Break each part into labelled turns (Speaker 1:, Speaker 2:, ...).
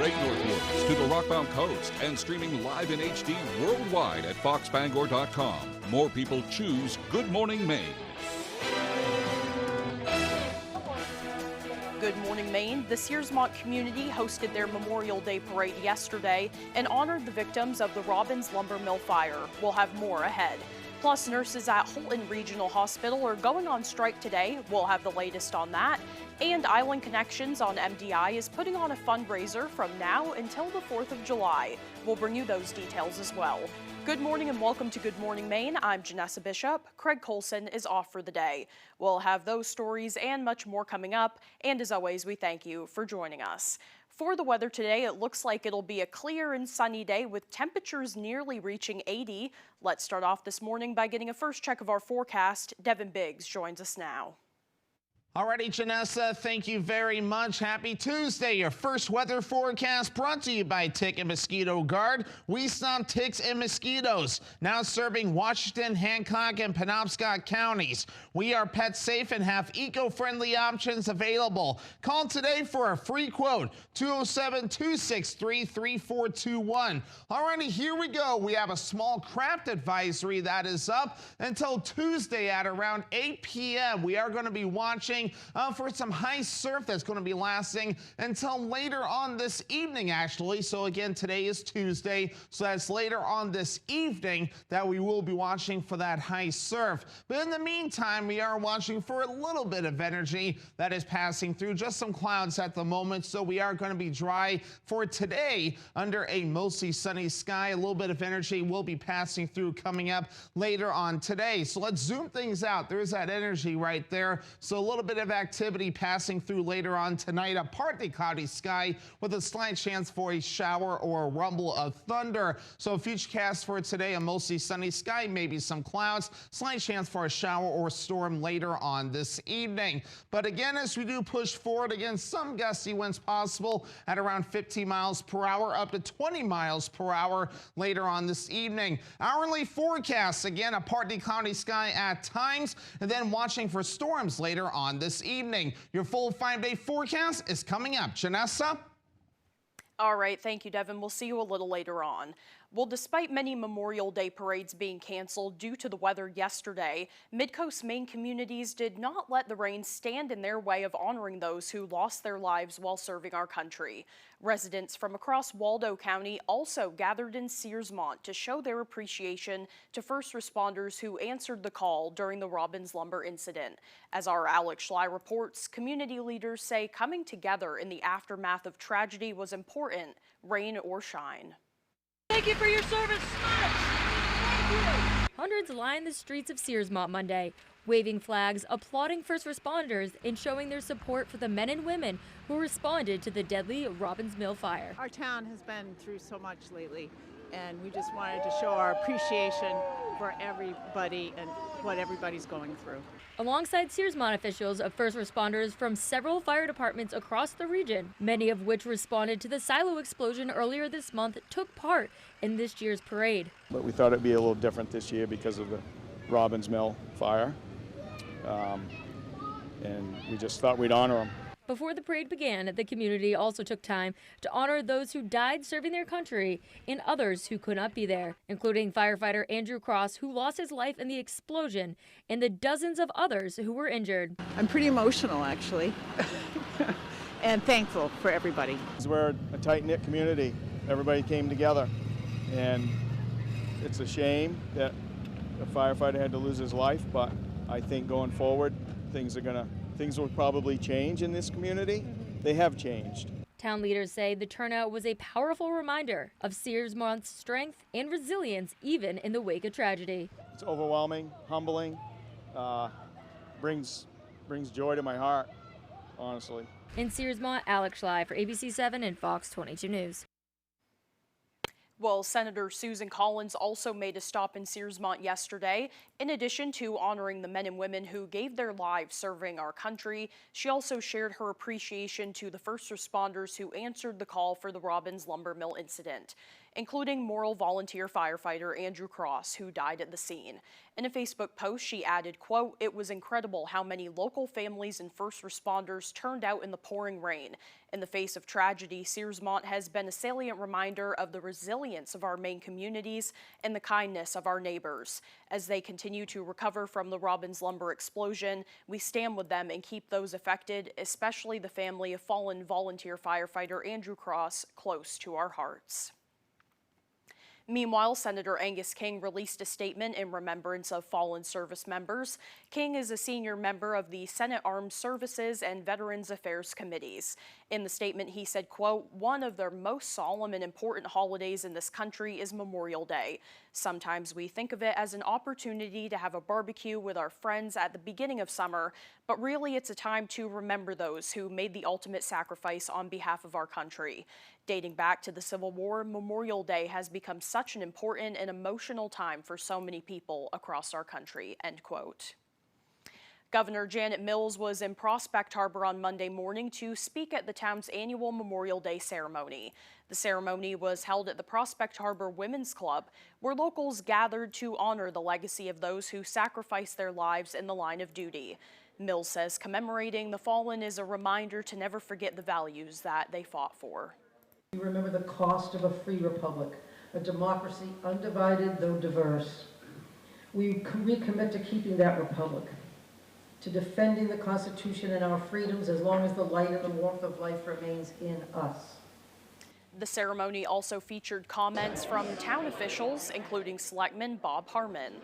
Speaker 1: Great North Woods to the Rockbound Coast and streaming live in HD worldwide at foxbangor.com. More people choose Good Morning Maine.
Speaker 2: Good Morning Maine. The Searsmont community hosted their Memorial Day parade yesterday and honored the victims of the Robbins Lumber Mill fire. We'll have more ahead. Plus, nurses at Holton Regional Hospital are going on strike today. We'll have the latest on that. And Island Connections on MDI is putting on a fundraiser from now until the 4th of July. We'll bring you those details as well. Good morning and welcome to Good Morning Maine. I'm Janessa Bishop. Craig Colson is off for the day. We'll have those stories and much more coming up. And as always, we thank you for joining us. For the weather today, it looks like it'll be a clear and sunny day with temperatures nearly reaching 80. Let's start off this morning by getting a first check of our forecast. Devin Biggs joins us now.
Speaker 3: Alrighty, Janessa, thank you very much. Happy Tuesday. Your first weather forecast brought to you by Tick and Mosquito Guard. We stop ticks and mosquitoes. Now serving Washington, Hancock, and Penobscot counties. We are pet safe and have eco-friendly options available. Call today for a free quote, 207-263-3421. Alrighty, here we go. We have a small craft advisory that is up until Tuesday at around 8 p.m. We are going to be watching for some high surf that's going to be lasting until later on this evening, actually. So again, today is Tuesday, so that's later on this evening that we will be watching for that high surf. But in the meantime, we are watching for a little bit of energy that is passing through, just some clouds at the moment. So we are going to be dry for today under a mostly sunny sky. A little bit of energy will be passing through coming up later on today. So let's zoom things out. There's that energy right there. So a little bit of activity passing through later on tonight. A partly cloudy sky with a slight chance for a shower or a rumble of thunder. So futurecast for today, a mostly sunny sky, maybe some clouds, slight chance for a shower or storm later on this evening. But again, as we do push forward, again, some gusty winds possible at around 15 miles per hour up to 20 miles per hour later on this evening. Hourly forecasts, again, a partly cloudy sky at times, and then watching for storms later on this evening. Your full 5-day forecast is coming up. Janessa?
Speaker 2: All right, thank you, Devin. We'll see you a little later on. Well, despite many Memorial Day parades being canceled due to the weather yesterday, Mid-Coast Maine communities did not let the rain stand in their way of honoring those who lost their lives while serving our country. Residents from across Waldo County also gathered in Searsmont to show their appreciation to first responders who answered the call during the Robbins Lumber incident. As our Alex Schley reports, community leaders say coming together in the aftermath of tragedy was important, rain or shine.
Speaker 4: Thank you for your service. Thank you. Hundreds lined the streets of Searsmont Monday, waving flags, applauding first responders, and showing their support for the men and women who responded to the deadly Robbins Mill fire.
Speaker 5: Our town has been through so much lately, and we just wanted to show our appreciation for everybody and what everybody's going through.
Speaker 4: Alongside Searsmont officials of first responders from several fire departments across the region, many of which responded to the silo explosion earlier this month, took part in this year's parade.
Speaker 6: But we thought it'd be a little different this year because of the Robbins Mill fire, and we just thought we'd honor them.
Speaker 4: Before the parade began, the community also took time to honor those who died serving their country and others who could not be there, including firefighter Andrew Cross, who lost his life in the explosion, and the dozens of others who were injured.
Speaker 5: I'm pretty emotional, actually, and thankful for everybody.
Speaker 6: We're a tight-knit community. Everybody came together, and it's a shame that a firefighter had to lose his life, but I think going forward, things will probably change in this community. They have changed.
Speaker 4: Town leaders say the turnout was a powerful reminder of Searsmont's strength and resilience even in the wake of tragedy.
Speaker 6: It's overwhelming, humbling, brings joy to my heart, honestly.
Speaker 4: In Searsmont, Alex Schley for ABC 7 and Fox 22 News.
Speaker 2: Well, Senator Susan Collins also made a stop in Searsmont yesterday. In addition to honoring the men and women who gave their lives serving our country, she also shared her appreciation to the first responders who answered the call for the Robbins Lumber Mill incident. including Morrill volunteer firefighter Andrew Cross, who died at the scene. In a Facebook post, she added, quote, "It was incredible how many local families and first responders turned out in the pouring rain. In the face of tragedy, Searsmont has been a salient reminder of the resilience of our Maine communities and the kindness of our neighbors. As they continue to recover from the Robbins lumber explosion, we stand with them and keep those affected, especially the family of fallen volunteer firefighter Andrew Cross, close to our hearts." Meanwhile, Senator Angus King released a statement in remembrance of fallen service members. King is a senior member of the Senate Armed Services and Veterans Affairs Committees. In the statement, he said, quote, "One of the most solemn and important holidays in this country is Memorial Day. Sometimes we think of it as an opportunity to have a barbecue with our friends at the beginning of summer, but really it's a time to remember those who made the ultimate sacrifice on behalf of our country. Dating back to the Civil War, Memorial Day has become such an important and emotional time for so many people across our country," end quote. Governor Janet Mills was in Prospect Harbor on Monday morning to speak at the town's annual Memorial Day ceremony. The ceremony was held at the Prospect Harbor Women's Club, where locals gathered to honor the legacy of those who sacrificed their lives in the line of duty. Mills says commemorating the fallen is a reminder to never forget the values that they fought for.
Speaker 7: We remember the cost of a free republic, a democracy undivided though diverse. We recommit to keeping that republic, to defending the Constitution and our freedoms as long as the light and the warmth of life remains in us.
Speaker 2: The ceremony also featured comments from town officials, including Selectman Bob Harmon.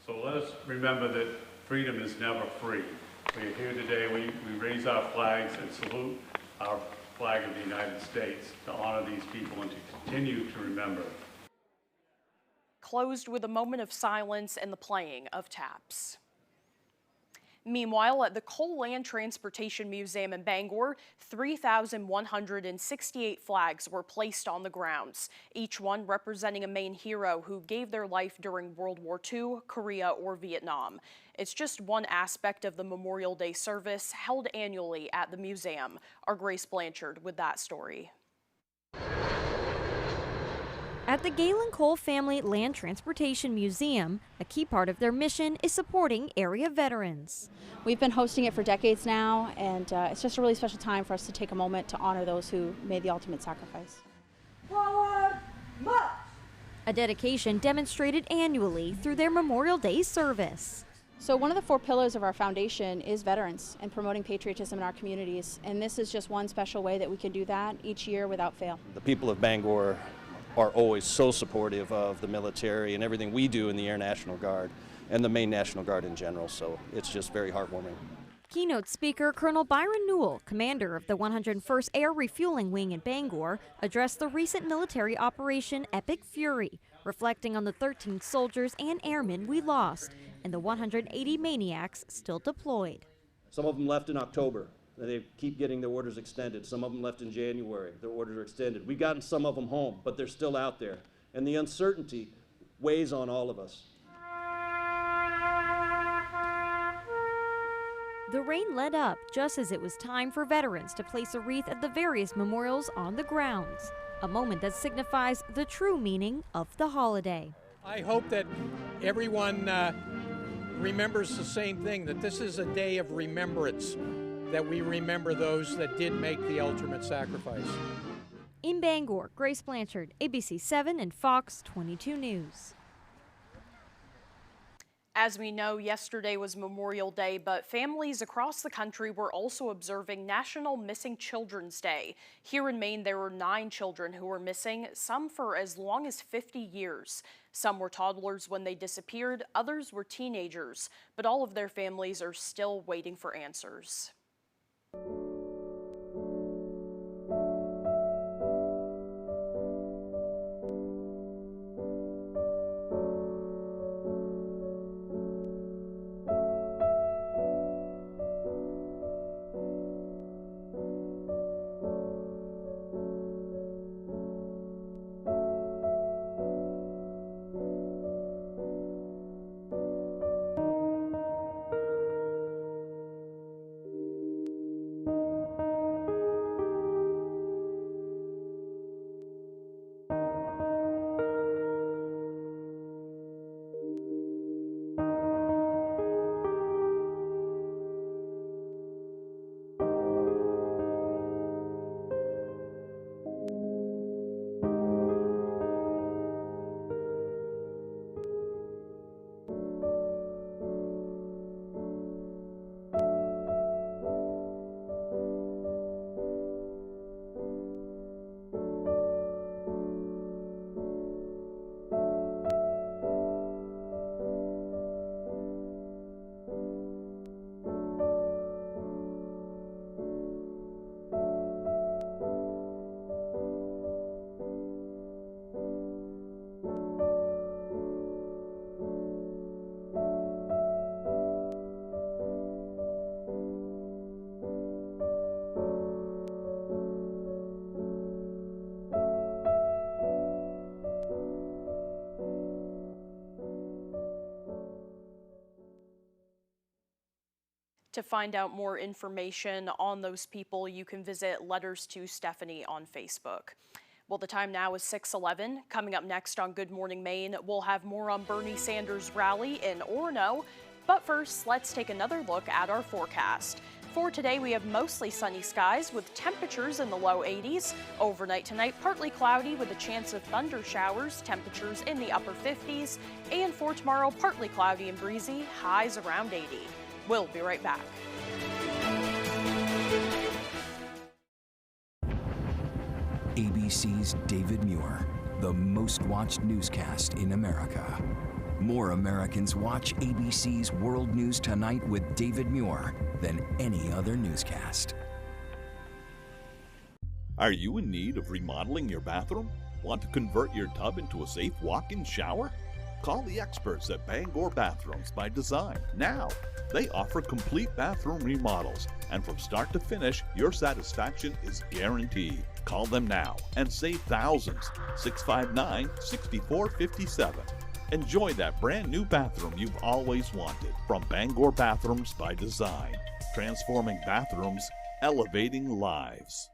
Speaker 8: So let us remember that freedom is never free. We are here today, we raise our flags and salute our flag of the United States to honor these people and to continue to remember.
Speaker 2: Closed with a moment of silence and the playing of taps. Meanwhile, at the Coal Land Transportation Museum in Bangor, 3,168 flags were placed on the grounds, each one representing a Maine hero who gave their life during World War II, Korea, or Vietnam. It's just one aspect of the Memorial Day service held annually at the museum. Our Grace Blanchard with that story.
Speaker 4: At the Galen Coal Family Land Transportation Museum, a key part of their mission is supporting area veterans.
Speaker 9: We've been hosting it for decades now, and it's just a really special time for us to take a moment to honor those who made the ultimate sacrifice.
Speaker 4: Forward march! A dedication demonstrated annually through their Memorial Day service.
Speaker 9: So one of the 4 pillars of our foundation is veterans and promoting patriotism in our communities, and this is just one special way that we can do that each year without fail.
Speaker 10: The people of Bangor are always so supportive of the military and everything we do in the Air National Guard and the Maine National Guard in general, so it's just very heartwarming.
Speaker 4: Keynote speaker Colonel Byron Newell, commander of the 101st Air Refueling Wing in Bangor, addressed the recent military operation Epic Fury, reflecting on the 13 soldiers and airmen we lost and the 180 maniacs still deployed.
Speaker 10: Some of them left in October. They keep getting their orders extended. Some of them left in January. Their orders are extended. We've gotten some of them home, but they're still out there. And the uncertainty weighs on all of us.
Speaker 4: The rain let up just as it was time for veterans to place a wreath at the various memorials on the grounds, a moment that signifies the true meaning of the holiday.
Speaker 11: I hope that everyone remembers the same thing, that this is a day of remembrance, that we remember those that did make the ultimate sacrifice.
Speaker 4: In Bangor, Grace Blanchard, ABC 7 and Fox 22 News.
Speaker 2: As we know, yesterday was Memorial Day, but families across the country were also observing National Missing Children's Day. Here in Maine, there were 9 children who were missing, some for as long as 50 years. Some were toddlers when they disappeared, others were teenagers, but all of their families are still waiting for answers. find out more information on those people, you can visit Letters to Stephanie on Facebook. Well, the time now is 6:11. Coming up next on Good Morning Maine, we'll have more on Bernie Sanders' rally in Orono. But first, let's take another look at our forecast. For today, we have mostly sunny skies with temperatures in the low 80s. Overnight tonight, partly cloudy with a chance of thunder showers, temperatures in the upper 50s. And for tomorrow, partly cloudy and breezy, highs around 80. We'll be right back.
Speaker 12: ABC's David Muir, the most watched newscast in America. More Americans watch ABC's World News Tonight with David Muir than any other newscast.
Speaker 13: Are you in need of remodeling your bathroom? Want to convert your tub into a safe walk-in shower? Call the experts at Bangor Bathrooms by Design now. They offer complete bathroom remodels, and from start to finish, your satisfaction is guaranteed. Call them now and save thousands. 659-6457. Enjoy that brand new bathroom you've always wanted from Bangor Bathrooms by Design. Transforming bathrooms, elevating lives.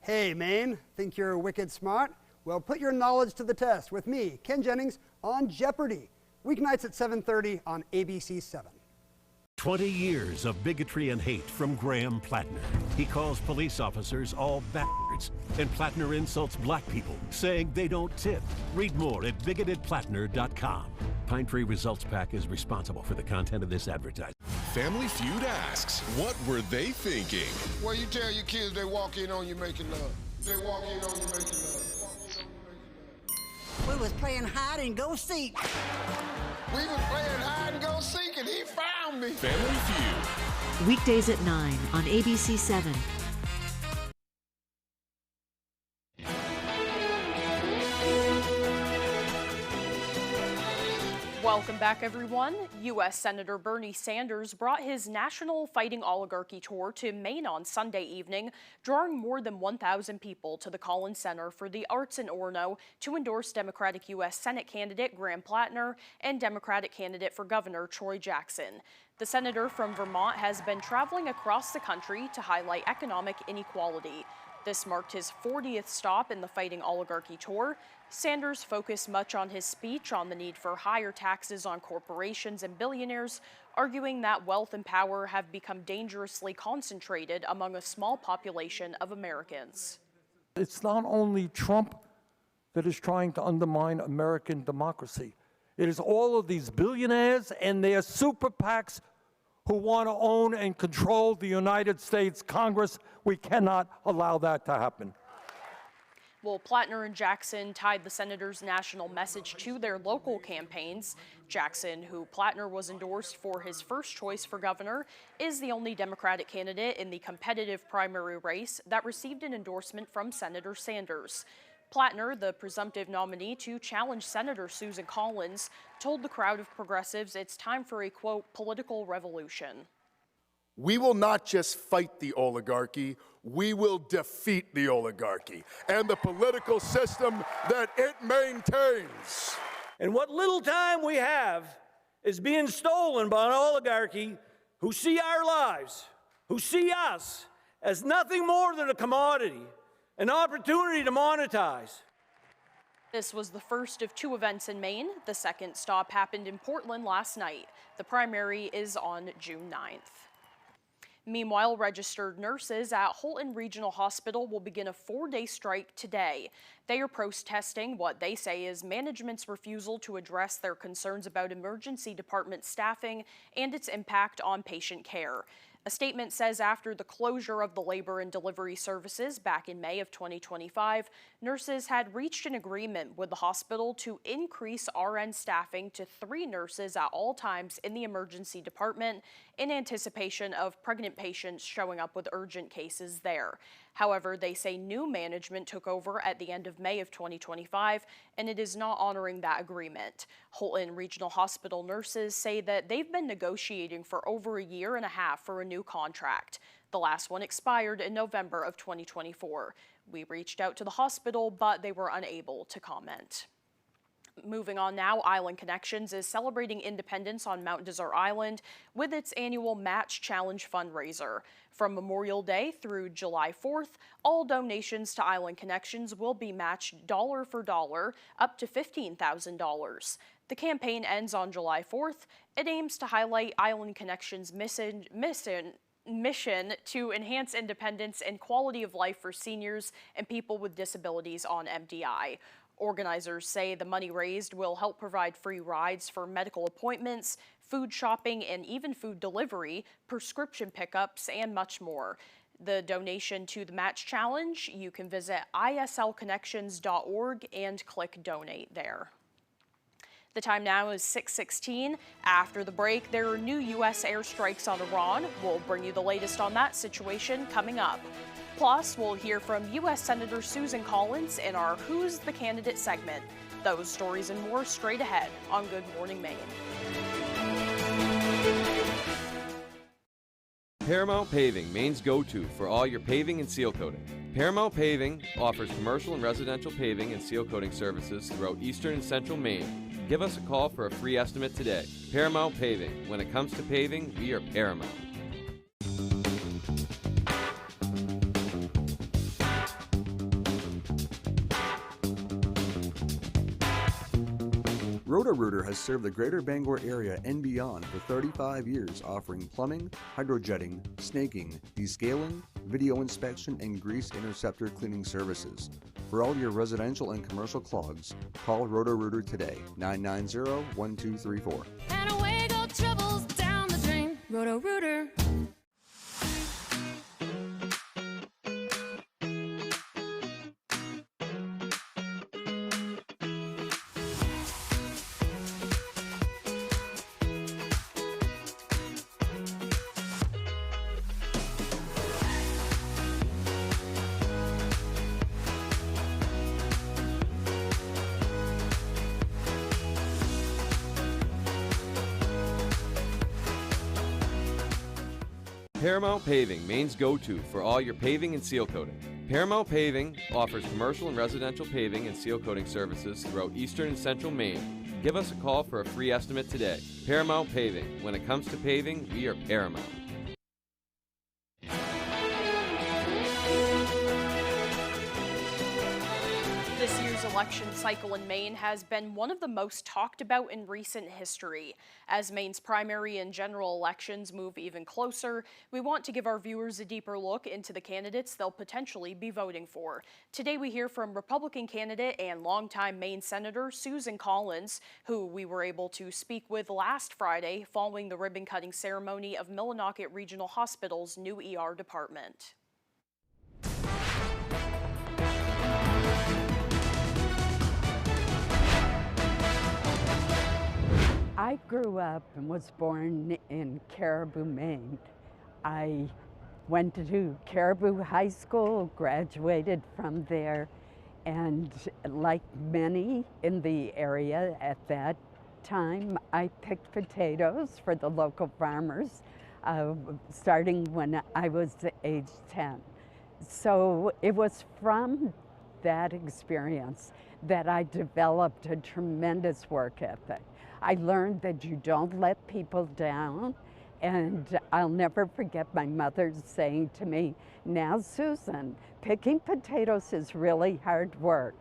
Speaker 14: Hey, Maine, think you're wicked smart? Well, put your knowledge to the test with me, Ken Jennings, on Jeopardy! Weeknights at 7:30 on ABC 7.
Speaker 15: 20 years of bigotry and hate from Graham Plattner. He calls police officers all bastards, and Plattner insults black people, saying they don't tip. Read more at bigotedplattner.com. Pine Tree Results Pack is responsible for the content of this advertisement.
Speaker 16: Family Feud asks, what were they thinking?
Speaker 17: Well, you tell your kids they walk in on you making love. They walk in on you making love.
Speaker 18: We was playing hide and go seek.
Speaker 17: We was playing hide and go seek and he found me.
Speaker 16: Family Feud.
Speaker 19: Weekdays at 9 on ABC 7.
Speaker 2: Welcome back, everyone. U.S. Senator Bernie Sanders brought his National Fighting Oligarchy Tour to Maine on Sunday evening, drawing more than 1,000 people to the Collins Center for the Arts in Orono to endorse Democratic U.S. Senate candidate Graham Plattner and Democratic candidate for Governor Troy Jackson. The senator from Vermont has been traveling across the country to highlight economic inequality. This marked his 40th stop in the Fighting Oligarchy Tour. Sanders focused much on his speech on the need for higher taxes on corporations and billionaires, arguing that wealth and power have become dangerously concentrated among a small population of Americans.
Speaker 20: It's not only Trump that is trying to undermine American democracy. It is all of these billionaires and their super PACs who want to own and control the United States Congress. We cannot allow that to happen.
Speaker 2: Well, Plattner and Jackson tied the senator's national message to their local campaigns. Jackson, who Plattner was endorsed for his first choice for governor, is the only Democratic candidate in the competitive primary race that received an endorsement from Senator Sanders. Plattner, the presumptive nominee to challenge Senator Susan Collins, told the crowd of progressives it's time for a, quote, political revolution.
Speaker 17: We will not just fight the oligarchy, we will defeat the oligarchy and the political system that it maintains.
Speaker 21: And what little time we have is being stolen by an oligarchy who see our lives, who see us as nothing more than a commodity, an opportunity to monetize.
Speaker 2: This was the first of two events in Maine. The second stop happened in Portland last night. The primary is on June 9th. Meanwhile, registered nurses at Holton Regional Hospital will begin a 4-day strike today. They are protesting what they say is management's refusal to address their concerns about emergency department staffing and its impact on patient care. A statement says after the closure of the labor and delivery services back in May of 2025, nurses had reached an agreement with the hospital to increase RN staffing to 3 nurses at all times in the emergency department in anticipation of pregnant patients showing up with urgent cases there. However, they say new management took over at the end of May of 2025, and it is not honoring that agreement. Holton Regional Hospital nurses say that they've been negotiating for over a year and a half for a new contract. The last one expired in November of 2024. We reached out to the hospital, but they were unable to comment. Moving on now, Island Connections is celebrating independence on Mount Desert Island with its annual Match Challenge fundraiser. From Memorial Day through July 4th, all donations to Island Connections will be matched dollar for dollar up to $15,000. The campaign ends on July 4th. It aims to highlight Island Connections' mission to enhance independence and quality of life for seniors and people with disabilities on MDI. Organizers say the money raised will help provide free rides for medical appointments, food shopping, and even food delivery, prescription pickups, and much more. The donation to the Match Challenge, you can visit islconnections.org and click Donate there. The time now is 6:16. After the break, there are new U.S. airstrikes on Iran. We'll bring you the latest on that situation coming up. Plus, we'll hear from U.S. Senator Susan Collins in our Who's the Candidate segment. Those stories and more straight ahead on Good Morning Maine.
Speaker 1: Paramount Paving, Maine's go-to for all your paving and seal coating. Paramount Paving offers commercial and residential paving and seal coating services throughout eastern and central Maine. Give us a call for a free estimate today. Paramount Paving. When it comes to paving, we are Paramount.
Speaker 22: Roto-Rooter has served the greater Bangor area and beyond for 35 years, offering plumbing, hydrojetting, snaking, descaling, video inspection, and grease interceptor cleaning services. For all your residential and commercial clogs, call Roto-Rooter today, 990-1234.
Speaker 23: And away go troubles down the drain. Roto-Rooter.
Speaker 1: Paramount Paving, Maine's go-to for all your paving and seal coating. Paramount Paving offers commercial and residential paving and seal coating services throughout eastern and central Maine. Give us a call for a free estimate today. Paramount Paving. When it comes to paving, we are Paramount.
Speaker 2: This year's election cycle in Maine has been one of the most talked about in recent history. As Maine's primary and general elections move even closer, we want to give our viewers a deeper look into the candidates they'll potentially be voting for. Today we hear from Republican candidate and longtime Maine Senator Susan Collins, who we were able to speak with last Friday following the ribbon-cutting ceremony of Millinocket Regional Hospital's new ER department.
Speaker 24: I grew up and was born in Caribou, Maine. I went to Caribou High School, graduated from there, and like many in the area at that time, I picked potatoes for the local farmers, starting when I was age 10. So it was from that experience that I developed a tremendous work ethic. I learned that you don't let people down, and I'll never forget my mother saying to me, "Now, Susan, picking potatoes is really hard work,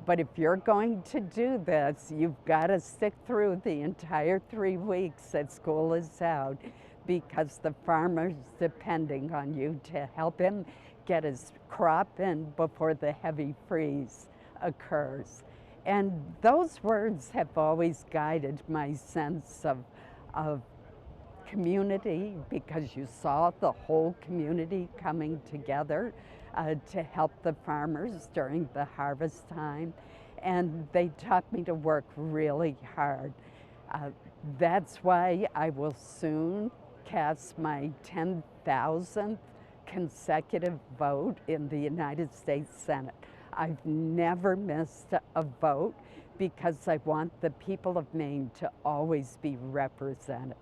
Speaker 24: but if you're going to do this, you've got to stick through the entire 3 weeks that school is out, because the farmer's depending on you to help him get his crop in before the heavy freeze occurs." And those words have always guided my sense of community, because you saw the whole community coming together to help the farmers during the harvest time. And they taught me to work really hard. That's why I will soon cast my 10,000th consecutive vote in the United States Senate. I've never missed a vote because I want the people of Maine to always be represented.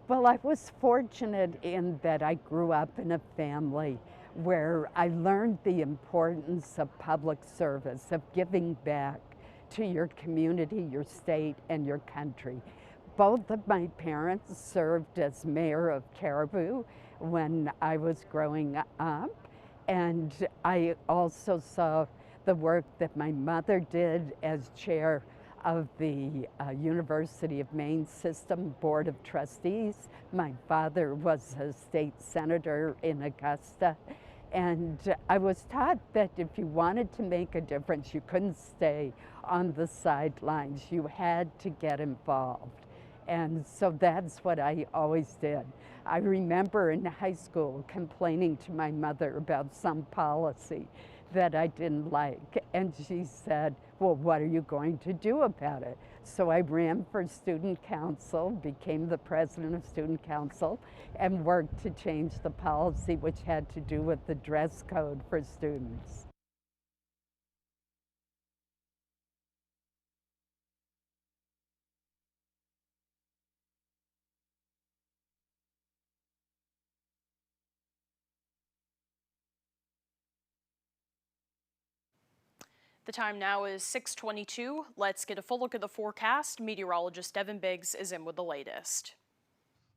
Speaker 24: Well, I was fortunate in that I grew up in a family where I learned the importance of public service, of giving back to your community, your state, and your country. Both of my parents served as mayor of Caribou when I was growing up, and I also saw the work that my mother did as chair of the University of Maine System Board of Trustees. My father was a state senator in Augusta, and I was taught that if you wanted to make a difference, you couldn't stay on the sidelines. You had to get involved. And so that's what I always did. I remember in high school complaining to my mother about some policy that I didn't like. And she said, well, what are you going to do about it? So I ran for student council, became the president of student council, and worked to change the policy, which had to do with the dress code for students.
Speaker 2: The time now is 6:22. Let's get a full look at the forecast. Meteorologist Devin Biggs is in with the latest.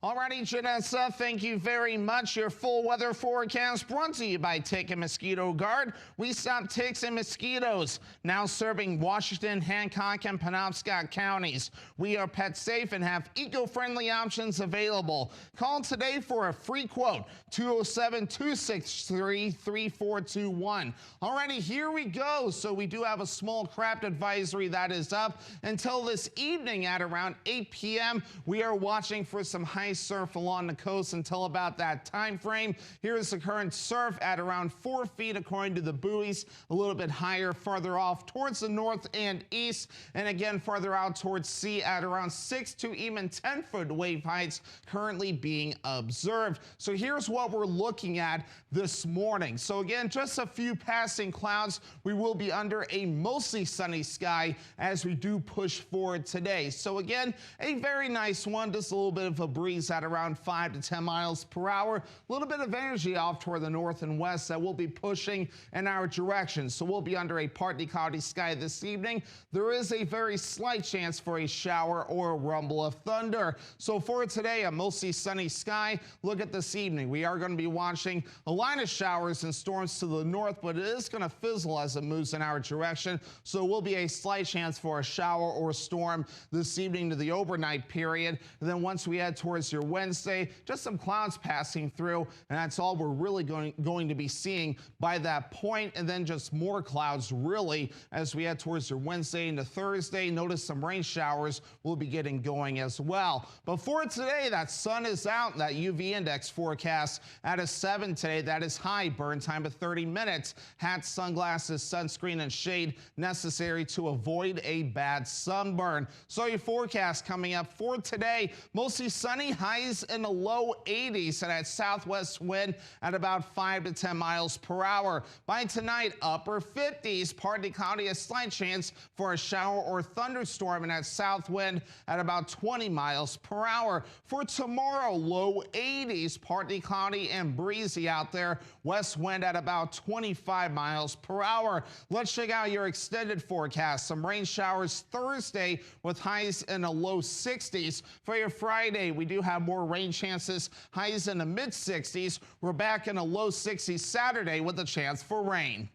Speaker 3: Alrighty, Janessa, thank you very much. Your full weather forecast brought to you by Tick and Mosquito Guard. We stop ticks and mosquitoes, now serving Washington, Hancock, and Penobscot counties. We are pet safe and have eco-friendly options available. Call today for a free quote, 207-263-3421. Alrighty, here we go. So we do have a small craft advisory that is up until this evening at around 8 p.m. We are watching for some high surf along the coast until about that time frame. Here's the current surf at around 4 feet according to the buoys, a little bit higher farther off towards the north and east, and again farther out towards sea at around 6 to even 10-foot wave heights currently being observed. So here's what we're looking at this morning. So again, just a few passing clouds. We will be under a mostly sunny sky as we do push forward today. So again, a very nice one, just a little bit of a breeze at around 5 to 10 miles per hour. A little bit of energy off toward the north and west that will be pushing in our direction. So we'll be under a partly cloudy sky this evening. There is a very slight chance for a shower or a rumble of thunder. So for today, a mostly sunny sky. Look at this evening. We are going to be watching a line of showers and storms to the north, but it is going to fizzle as it moves in our direction. So it will be a slight chance for a shower or storm this evening to the overnight period. And then once we head towards your Wednesday, just some clouds passing through, and that's all we're really going to be seeing by that point. And then just more clouds really as we head towards your Wednesday into Thursday. Notice some rain showers will be getting going as well. But for today, that sun is out. That UV index forecast at a 7 today. That is high. Burn time of 30 minutes. Hats, sunglasses, sunscreen, and shade necessary to avoid a bad sunburn. So your forecast coming up for today, mostly sunny, highs in the low 80s, and that southwest wind at about 5 to 10 miles per hour. By tonight, upper 50s, partly cloudy, a slight chance for a shower or thunderstorm, and that south wind at about 20 miles per hour. For tomorrow, low 80s, partly cloudy and breezy out there. West wind at about 25 miles per hour. Let's check out your extended forecast. Some rain showers Thursday with highs in the low 60s. For your Friday, we do have more rain chances, highs in the mid 60s. We're back in the low 60s Saturday with a chance for rain.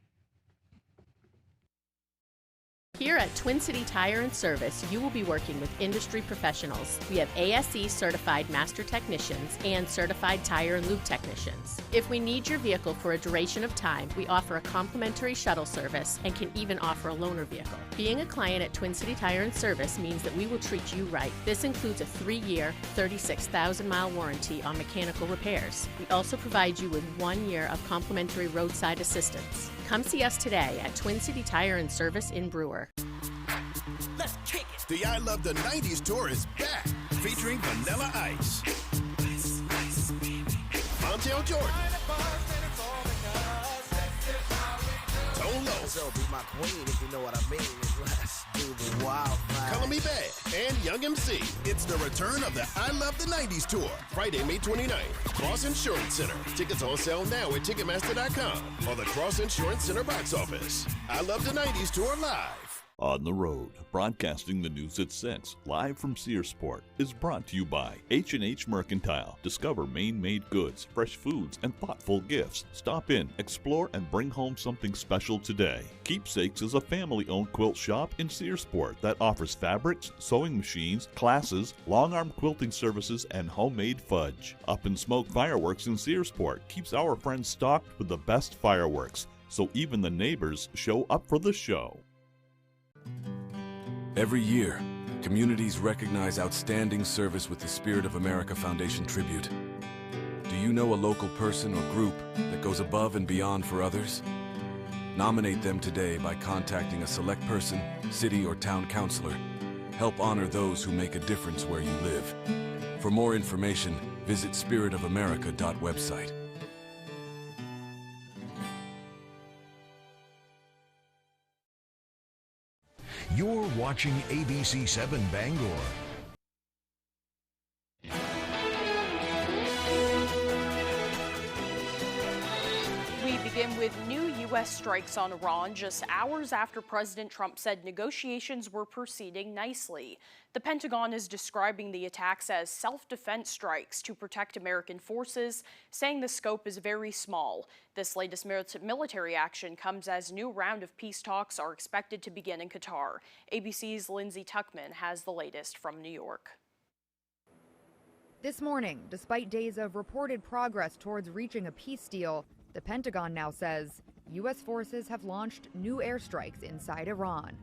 Speaker 5: Here at Twin City Tire and Service, you will be working with industry professionals. We have ASE certified master technicians and certified tire and lube technicians. If we need your vehicle for a duration of time, we offer a complimentary shuttle service and can even offer a loaner vehicle. Being a client at Twin City Tire and Service means that we will treat you right. This includes a 3-year, 36,000-mile warranty on mechanical repairs. We also provide you with 1 year of complimentary roadside assistance. Come see us today at Twin City Tire and Service in Brewer.
Speaker 6: Let's kick it. The I Love the 90s tour is back, featuring Vanilla Ice, Montel Jordan, Tone Loc, be my queen if you know what I mean. Let's do the wild ride. Color Me Bad, and Young MC. It's the return of the I Love the 90s tour, Friday, May 29th. Cross Insurance Center. Tickets on sale now at Ticketmaster.com or the Cross Insurance Center box office. I Love the 90s tour live.
Speaker 13: On the Road, broadcasting the news at 6, live from Searsport, is brought to you by H&H Mercantile. Discover Maine-made goods, fresh foods, and thoughtful gifts. Stop in, explore, and bring home something special today. Keepsakes is a family-owned quilt shop in Searsport that offers fabrics, sewing machines, classes, long-arm quilting services, and homemade fudge. Up in Smoke Fireworks in Searsport keeps our friends stocked with the best fireworks, so even the neighbors show up for the show.
Speaker 7: Every year, communities recognize outstanding service with the Spirit of America Foundation Tribute. Do you know a local person or group that goes above and beyond for others? Nominate them today by contacting a select person, city, or town councilor. Help honor those who make a difference where you live. For more information, visit spiritofamerica.website.
Speaker 8: You're watching ABC 7 Bangor.
Speaker 2: We begin with new U.S. strikes on Iran just hours after President Trump said negotiations were proceeding nicely. The Pentagon is describing the attacks as self-defense strikes to protect American forces, saying the scope is very small. This latest military action comes as new round of peace talks are expected to begin in Qatar. ABC's Lindsay Tuckman has the latest from New York.
Speaker 9: This morning, despite days of reported progress towards reaching a peace deal, the Pentagon now says U.S. forces have launched new airstrikes inside Iran,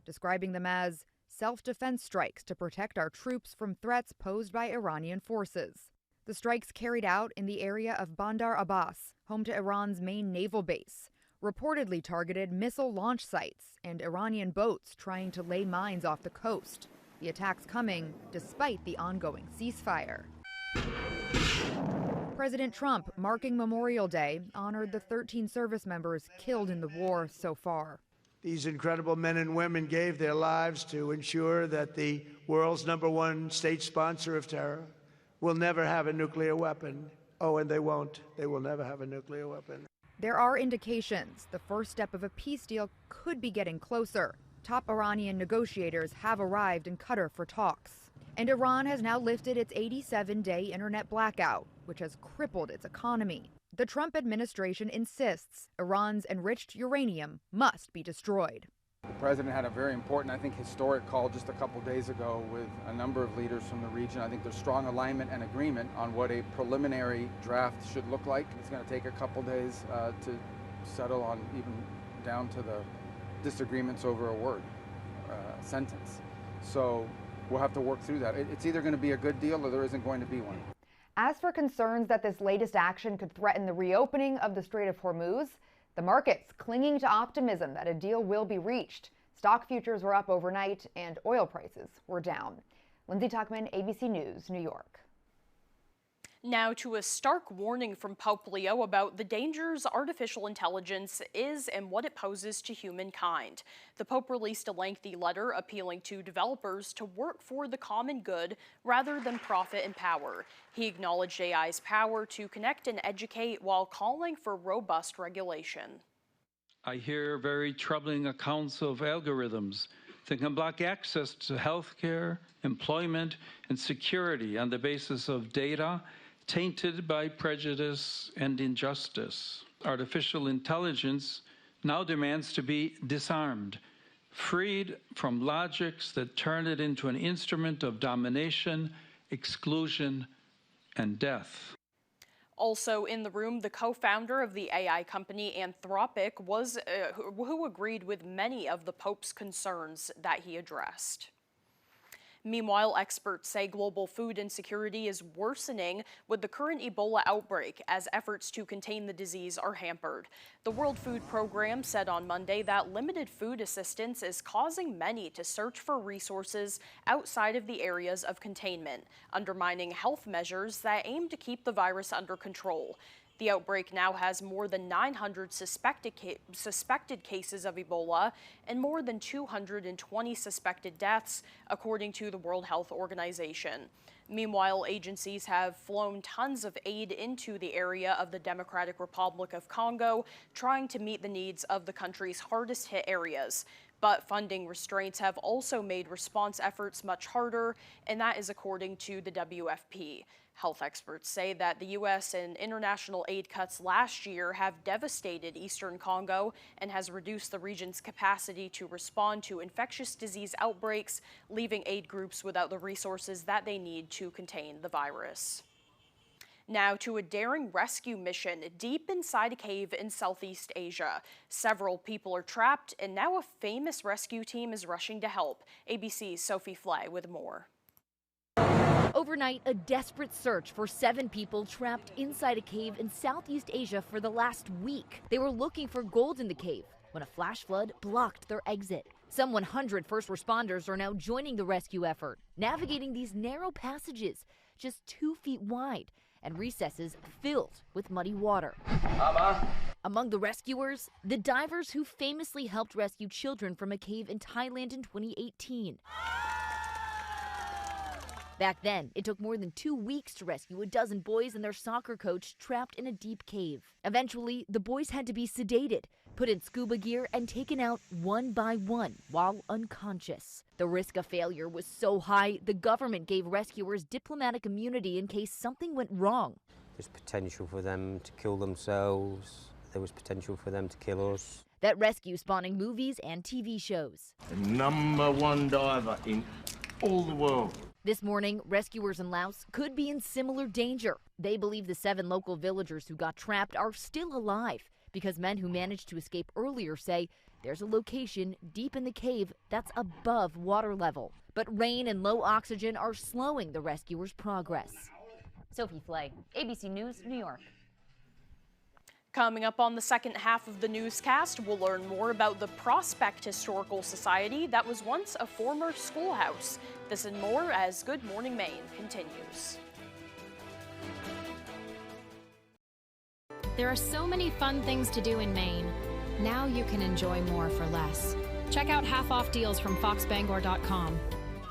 Speaker 9: describing them as self-defense strikes to protect our troops from threats posed by Iranian forces. The strikes carried out in the area of Bandar Abbas, home to Iran's main naval base, reportedly targeted missile launch sites and Iranian boats trying to lay mines off the coast. The attacks coming despite the ongoing ceasefire. President Trump, marking Memorial Day, honored the 13 service members killed in the war so far.
Speaker 10: These incredible men and women gave their lives to ensure that the world's #1 state sponsor of terror will never have a nuclear weapon. Oh, and they won't. They will never have a nuclear weapon.
Speaker 9: There are indications the first step of a peace deal could be getting closer. Top Iranian negotiators have arrived in Qatar for talks. And Iran has now lifted its 87-day internet blackout, which has crippled its economy. The Trump administration insists Iran's enriched uranium must be destroyed.
Speaker 25: The president had a very important, I think, historic call just a couple days ago with a number of leaders from the region. I think there's strong alignment and agreement on what a preliminary draft should look like. It's going to take a couple days to settle on even down to the disagreements over a word, sentence. So we'll have to work through that. It's either going to be a good deal or there isn't going to be one.
Speaker 9: As for concerns that this latest action could threaten the reopening of the Strait of Hormuz, the market's clinging to optimism that a deal will be reached. Stock futures were up overnight and oil prices were down. Lindsay Tuckman, ABC News, New York.
Speaker 2: Now to a stark warning from Pope Leo about the dangers artificial intelligence is and what it poses to humankind. The Pope released a lengthy letter appealing to developers to work for the common good rather than profit and power. He acknowledged AI's power to connect and educate while calling for robust regulation.
Speaker 26: I hear very troubling accounts of algorithms that can block access to health care, employment, and security on the basis of data tainted by prejudice and injustice. Artificial intelligence now demands to be disarmed, freed from logics that turn it into an instrument of domination, exclusion, and death.
Speaker 2: Also in the room, the co-founder of the AI company Anthropic who agreed with many of the Pope's concerns that he addressed. Meanwhile, experts say global food insecurity is worsening with the current Ebola outbreak as efforts to contain the disease are hampered. The World Food Program said on Monday that limited food assistance is causing many to search for resources outside of the areas of containment, undermining health measures that aim to keep the virus under control. The outbreak now has more than 900 suspected cases of Ebola and more than 220 suspected deaths, according to the World Health Organization. Meanwhile, agencies have flown tons of aid into the area of the Democratic Republic of Congo, trying to meet the needs of the country's hardest hit areas. But funding restraints have also made response efforts much harder, and that is according to the WFP. Health experts say that the U.S. and international aid cuts last year have devastated eastern Congo and has reduced the region's capacity to respond to infectious disease outbreaks, leaving aid groups without the resources that they need to contain the virus. Now to a daring rescue mission deep inside a cave in Southeast Asia. Several people are trapped, and now a famous rescue team is rushing to help. ABC's Sophie Flay with more.
Speaker 4: Overnight, a desperate search for 7 people trapped inside a cave in Southeast Asia for the last week. They were looking for gold in the cave when a flash flood blocked their exit. Some 100 first responders are now joining the rescue effort, navigating these narrow passages just 2 feet wide and recesses filled with muddy water. Among the rescuers, the divers who famously helped rescue children from a cave in Thailand in 2018. Back then, it took more than 2 weeks to rescue a dozen boys and their soccer coach trapped in a deep cave. Eventually, the boys had to be sedated, put in scuba gear, and taken out one by one while unconscious. The risk of failure was so high, the government gave rescuers diplomatic immunity in case something went wrong.
Speaker 11: There's potential for them to kill themselves. There was potential for them to kill us.
Speaker 4: That rescue spawning movies and TV shows.
Speaker 12: The #1 diver in all the world.
Speaker 4: This morning, rescuers in Laos could be in similar danger. They believe the 7 local villagers who got trapped are still alive because men who managed to escape earlier say there's a location deep in the cave that's above water level. But rain and low oxygen are slowing the rescuers' progress.
Speaker 14: Sophie Flay, ABC News, New York.
Speaker 2: Coming up on the second half of the newscast, we'll learn more about the Prospect Historical Society that was once a former schoolhouse. This and more as Good Morning Maine continues.
Speaker 15: There are so many fun things to do in Maine. Now you can enjoy more for less. Check out half-off deals from foxbangor.com.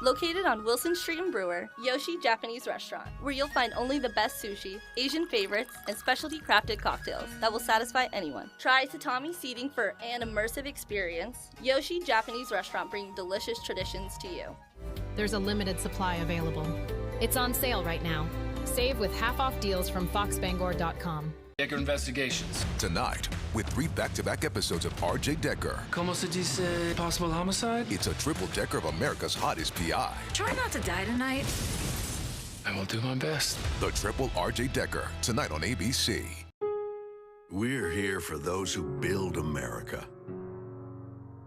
Speaker 18: Located on Wilson Street in Brewer, Yoshi Japanese Restaurant, where you'll find only the best sushi, Asian favorites, and specialty crafted cocktails that will satisfy anyone. Try tatami seating for an immersive experience. Yoshi Japanese Restaurant, bringing delicious traditions to you.
Speaker 15: There's a limited supply available. It's on sale right now. Save with half-off deals from foxbangor.com.
Speaker 27: Decker Investigations.
Speaker 28: Tonight, with 3 back-to-back episodes of R.J. Decker.
Speaker 27: Como se dice possible homicide?
Speaker 28: It's a triple decker of America's hottest PI.
Speaker 27: Try not to die tonight. I will do my best.
Speaker 28: The Triple R.J. Decker, tonight on ABC.
Speaker 8: We're here for those who build America.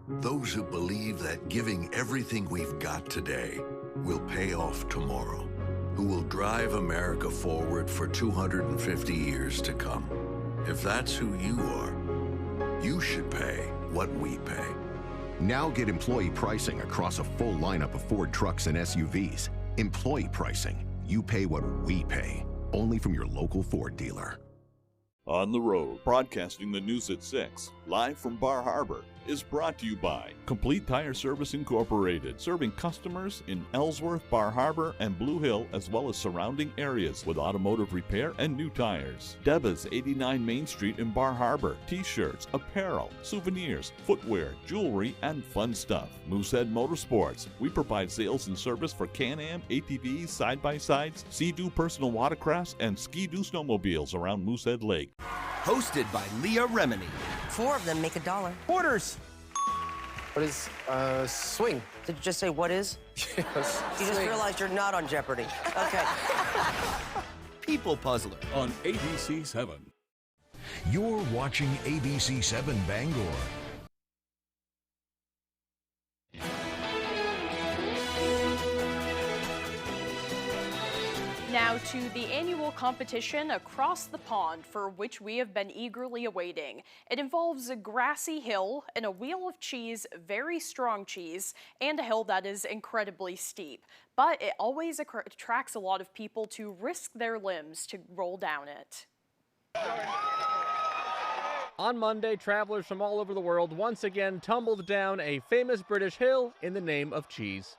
Speaker 8: Those who believe that giving everything we've got today will pay off tomorrow. Who will drive America forward for 250 years to come. If that's who you are, you should pay what we pay.
Speaker 29: Now get employee pricing across a full lineup of Ford trucks and SUVs. Employee pricing. You pay what we pay. Only from your local Ford dealer.
Speaker 13: On the Road, broadcasting the news at 6, live from Bar Harbor, is brought to you by Complete Tire Service Incorporated, serving customers in Ellsworth, Bar Harbor, and Blue Hill, as well as surrounding areas with automotive repair and new tires. Deba's 89 Main Street in Bar Harbor, t-shirts, apparel, souvenirs, footwear, jewelry, and fun stuff. Moosehead Motorsports, we provide sales and service for Can-Am, ATVs, side-by-sides, Sea-Doo personal watercrafts, and Ski-Doo snowmobiles around Moosehead Lake.
Speaker 30: Hosted by Leah Remini.
Speaker 31: 4 of them make $1.
Speaker 30: Quarters.
Speaker 31: What is swing?
Speaker 30: Did you just say what is?
Speaker 31: Yes.
Speaker 30: You just realized you're not on Jeopardy. Okay. People Puzzler
Speaker 8: on ABC 7. You're watching ABC 7 Bangor.
Speaker 2: Now to the annual competition across the pond for which we have been eagerly awaiting. It involves a grassy hill and a wheel of cheese, very strong cheese, and a hill that is incredibly steep. But it always attracts a lot of people to risk their limbs to roll down it.
Speaker 32: On Monday, travelers from all over the world once again tumbled down a famous British hill in the name of cheese.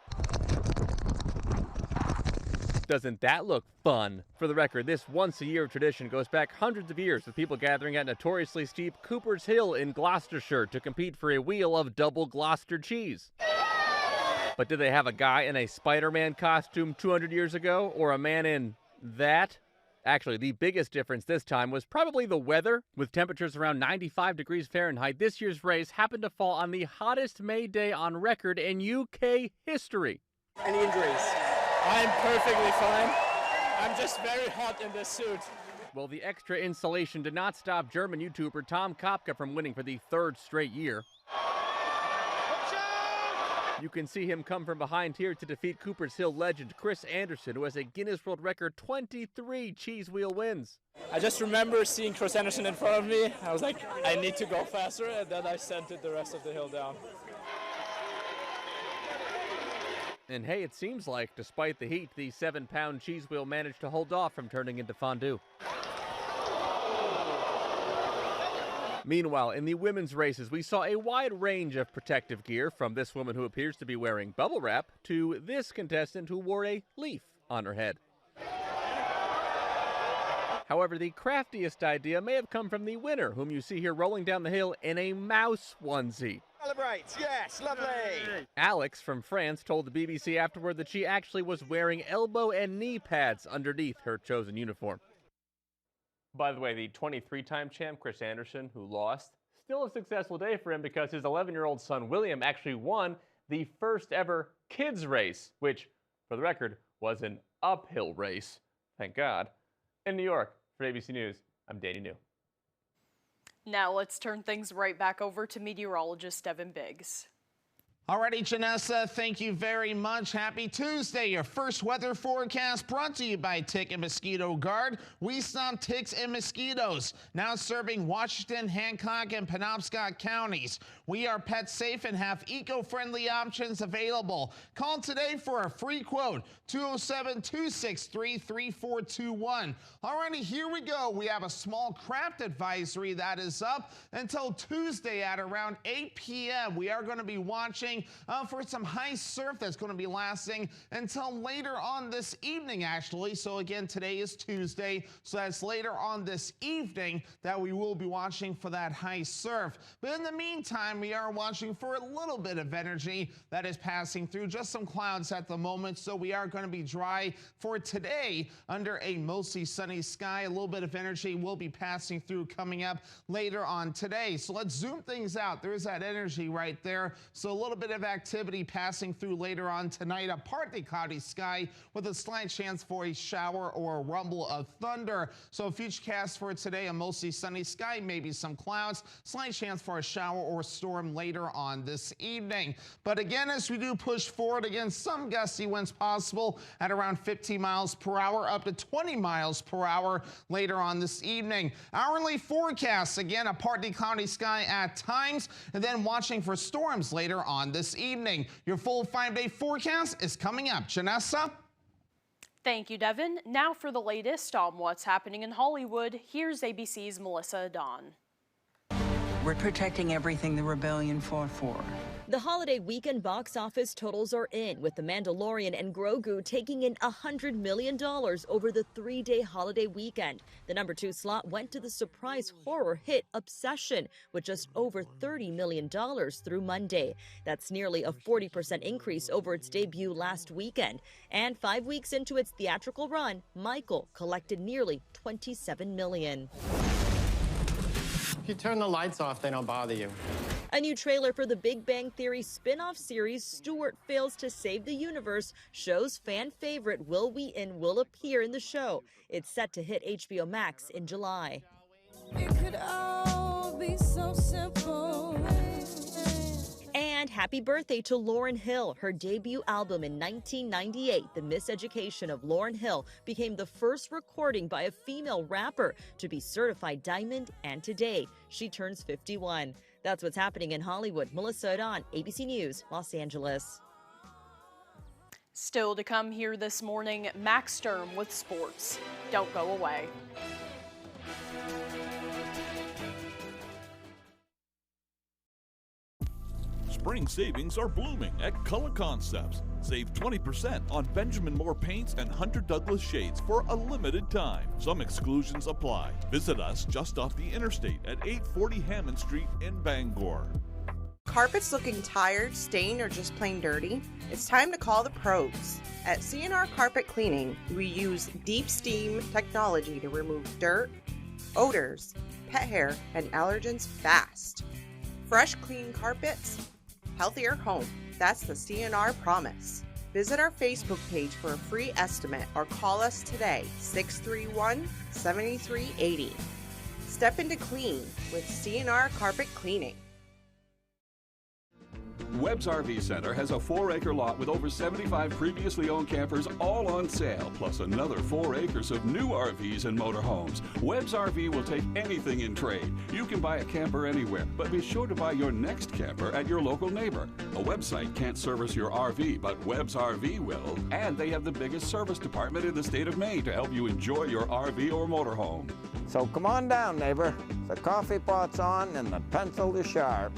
Speaker 32: Doesn't that look fun? For the record, this once-a-year tradition goes back hundreds of years, with people gathering at notoriously steep Cooper's Hill in Gloucestershire to compete for a wheel of double Gloucester cheese. But did they have a guy in a Spider-Man costume 200 years ago, or a man in that? Actually, the biggest difference this time was probably the weather. With temperatures around 95 degrees Fahrenheit, this year's race happened to fall on the hottest May day on record in UK history.
Speaker 1: Any injuries? I'm perfectly fine. I'm just very hot in this suit.
Speaker 32: Well, the extra insulation did not stop German YouTuber Tom Kopka from winning for the third straight year. You can see him come from behind here to defeat Cooper's Hill legend Chris Anderson, who has a Guinness World Record 23 cheese wheel wins.
Speaker 1: I just remember seeing Chris Anderson in front of me. I was like, I need to go faster, and then I sent it the rest of the hill down.
Speaker 32: And hey, it seems like, despite the heat, the 7-pound cheese wheel managed to hold off from turning into fondue. Meanwhile, in the women's races, we saw a wide range of protective gear, from this woman who appears to be wearing bubble wrap to this contestant who wore a leaf on her head. However, the craftiest idea may have come from the winner, whom you see here rolling down the hill in a mouse onesie.
Speaker 3: Celebrate, yes, lovely.
Speaker 32: Alex from France told the BBC afterward that she actually was wearing elbow and knee pads underneath her chosen uniform. By the way, the 23-time champ, Chris Anderson, who lost, still a successful day for him because his 11-year-old son, William, actually won the first ever kids race, which, for the record, was an uphill race. Thank God. In New York, for ABC News, I'm Danny New.
Speaker 2: Now let's turn things right back over to meteorologist Evan Biggs.
Speaker 5: Alrighty, Janessa, thank you very much. Happy Tuesday. Your first weather forecast brought to you by Tick and Mosquito Guard. We stop ticks and mosquitoes. Now serving Washington, Hancock, and Penobscot counties. We are pet safe and have eco-friendly options available. Call today for a free quote, 207-263-3421. Alrighty, here we go. We have a small craft advisory that is up until Tuesday at around 8 p.m. We are going to be watching for some high surf that's going to be lasting until later on this evening, actually. So again, today is Tuesday, so that's later on this evening that we will be watching for that high surf. But in the meantime, we are watching for a little bit of energy that is passing through, just some clouds at the moment. So we are going to be dry for today under a mostly sunny sky. A little bit of energy will be passing through coming up later on today. So let's zoom things out. There's that energy right there. So a little bit of activity passing through later on tonight. A partly cloudy sky with a slight chance for a shower or a rumble of thunder. So a futurecast for today, a mostly sunny sky, maybe some clouds, slight chance for a shower or storm later on this evening. But again, as we do push forward, again, some gusty winds possible at around 15 miles per hour, up to 20 miles per hour later on this evening. Hourly forecasts, again, a partly cloudy sky at times, and then watching for storms later on this evening. Your full 5-day forecast is coming up. Janessa?
Speaker 2: Thank you, Devin. Now for the latest on what's happening in Hollywood, here's ABC's Melissa Adon.
Speaker 6: We're protecting everything the rebellion fought for.
Speaker 16: The holiday weekend box office totals are in, with The Mandalorian and Grogu taking in $100 million over the 3-day holiday weekend. The number 2 slot went to the surprise horror hit Obsession, with just over $30 million through Monday. That's nearly a 40% increase over its debut last weekend. And 5 weeks into its theatrical run, Michael collected nearly $27 million.
Speaker 17: If you turn the lights off, they don't bother you.
Speaker 16: A new trailer for the Big Bang Theory spin-off series Stuart Fails to Save the Universe shows fan favorite Will Wheaton will appear in the show. It's set to hit HBO Max in July. It could all be so simple. And happy birthday to Lauryn Hill. Her debut album in 1998, The Miseducation of Lauryn Hill, became the first recording by a female rapper to be certified diamond, and today she turns 51. That's what's happening in Hollywood. Melissa Adon, ABC News, Los Angeles.
Speaker 2: Still to come here this morning, Max Sturm with sports. Don't go away.
Speaker 13: Spring savings are blooming at Color Concepts. Save 20% on Benjamin Moore paints and Hunter Douglas shades for a limited time. Some exclusions apply. Visit us just off the interstate at 840 Hammond Street in Bangor.
Speaker 7: Carpets looking tired, stained, or just plain dirty? It's time to call the pros. At C&R Carpet Cleaning, we use deep steam technology to remove dirt, odors, pet hair, and allergens fast. Fresh, clean carpets, healthier home. That's the C&R promise. Visit our Facebook page for a free estimate or call us today, 631-7380. Step into clean with C&R Carpet Cleaning.
Speaker 9: Webb's RV Center has a 4-acre lot with over 75 previously owned campers all on sale, plus another 4 acres of new RVs and motorhomes. Webb's RV will take anything in trade. You can buy a camper anywhere, but be sure to buy your next camper at your local neighbor. A website can't service your RV, but Webb's RV will, and they have the biggest service department in the state of Maine to help you enjoy your RV or motorhome.
Speaker 10: So come on down, neighbor. The coffee pot's on and the pencil is sharp.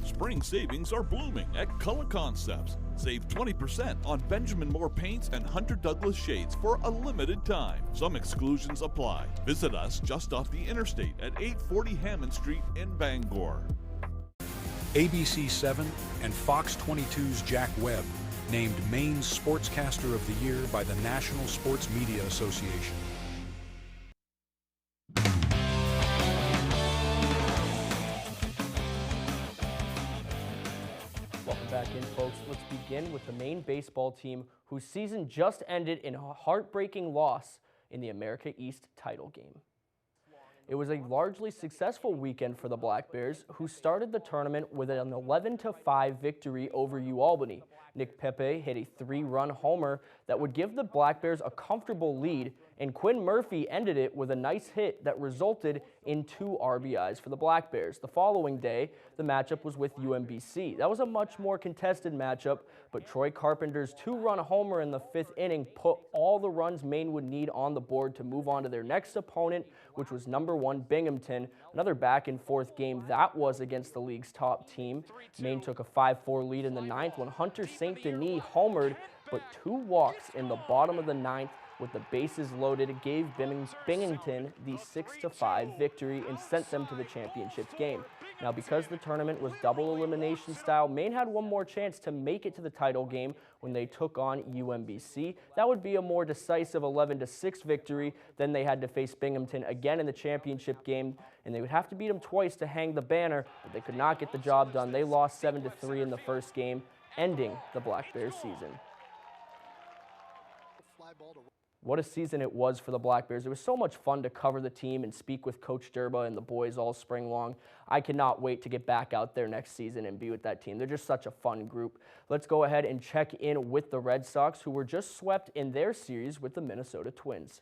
Speaker 13: Spring savings are blooming at Color Concepts. Save 20% on Benjamin Moore paints and Hunter Douglas shades for a limited time. Some exclusions apply. Visit us just off the interstate at 840 Hammond Street in Bangor.
Speaker 11: ABC 7 and Fox 22's Jack Webb named Maine's Sportscaster of the Year by the National Sports Media Association.
Speaker 19: Back in, folks. Let's begin with the Maine baseball team whose season just ended in a heartbreaking loss in the America East title game. It was a largely successful weekend for the Black Bears, who started the tournament with an 11-5 victory over UAlbany. Nick Pepe hit a 3-run homer that would give the Black Bears a comfortable lead, and Quinn Murphy ended it with a nice hit that resulted in 2 RBIs for the Black Bears. The following day, the matchup was with UMBC. That was a much more contested matchup, but Troy Carpenter's 2-run homer in the 5th inning put all the runs Maine would need on the board to move on to their next opponent, which was number 1 Binghamton. Another back-and-forth game that was against the league's top team. Maine took a 5-4 lead in the 9th when Hunter St. Denis homered, but 2 walks in the bottom of the 9th with the bases loaded. It gave Binghamton the 6-5 victory and sent them to the championship game. Now, because the tournament was double elimination style, Maine had one more chance to make it to the title game when they took on UMBC. That would be a more decisive 11-6 victory. Then they had to face Binghamton again in the championship game, and they would have to beat them twice to hang the banner, but they could not get the job done. They lost 7-3 in the first game, ending the Black Bears season. What a season it was for the Black Bears. It was so much fun to cover the team and speak with Coach Durba and the boys all spring long. I cannot wait to get back out there next season and be with that team. They're just such a fun group. Let's go ahead and check in with the Red Sox, who were just swept in their series with the Minnesota Twins.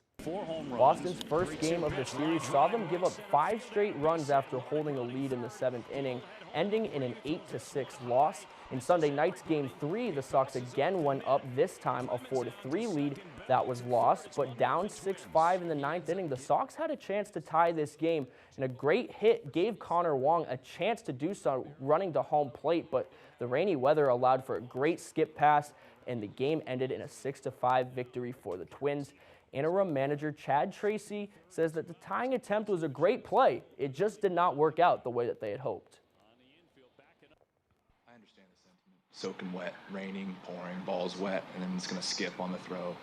Speaker 19: Boston's first game of the series saw them give up 5 straight runs after holding a lead in the 7th inning, ending in an 8-6 loss. In Sunday night's Game 3, the Sox again went up, this time a 4-3 lead that was lost, but down 6-5 in the 9th inning, the Sox had a chance to tie this game, and a great hit gave Connor Wong a chance to do so running to home plate, but the rainy weather allowed for a great skip pass, and the game ended in a 6-5 victory for the Twins. Interim manager Chad Tracy says that the tying attempt was a great play. It just did not work out the way that they had hoped.
Speaker 20: I understand the sentiment. Soaking wet, raining, pouring, ball's wet, and then it's going to skip on the throw.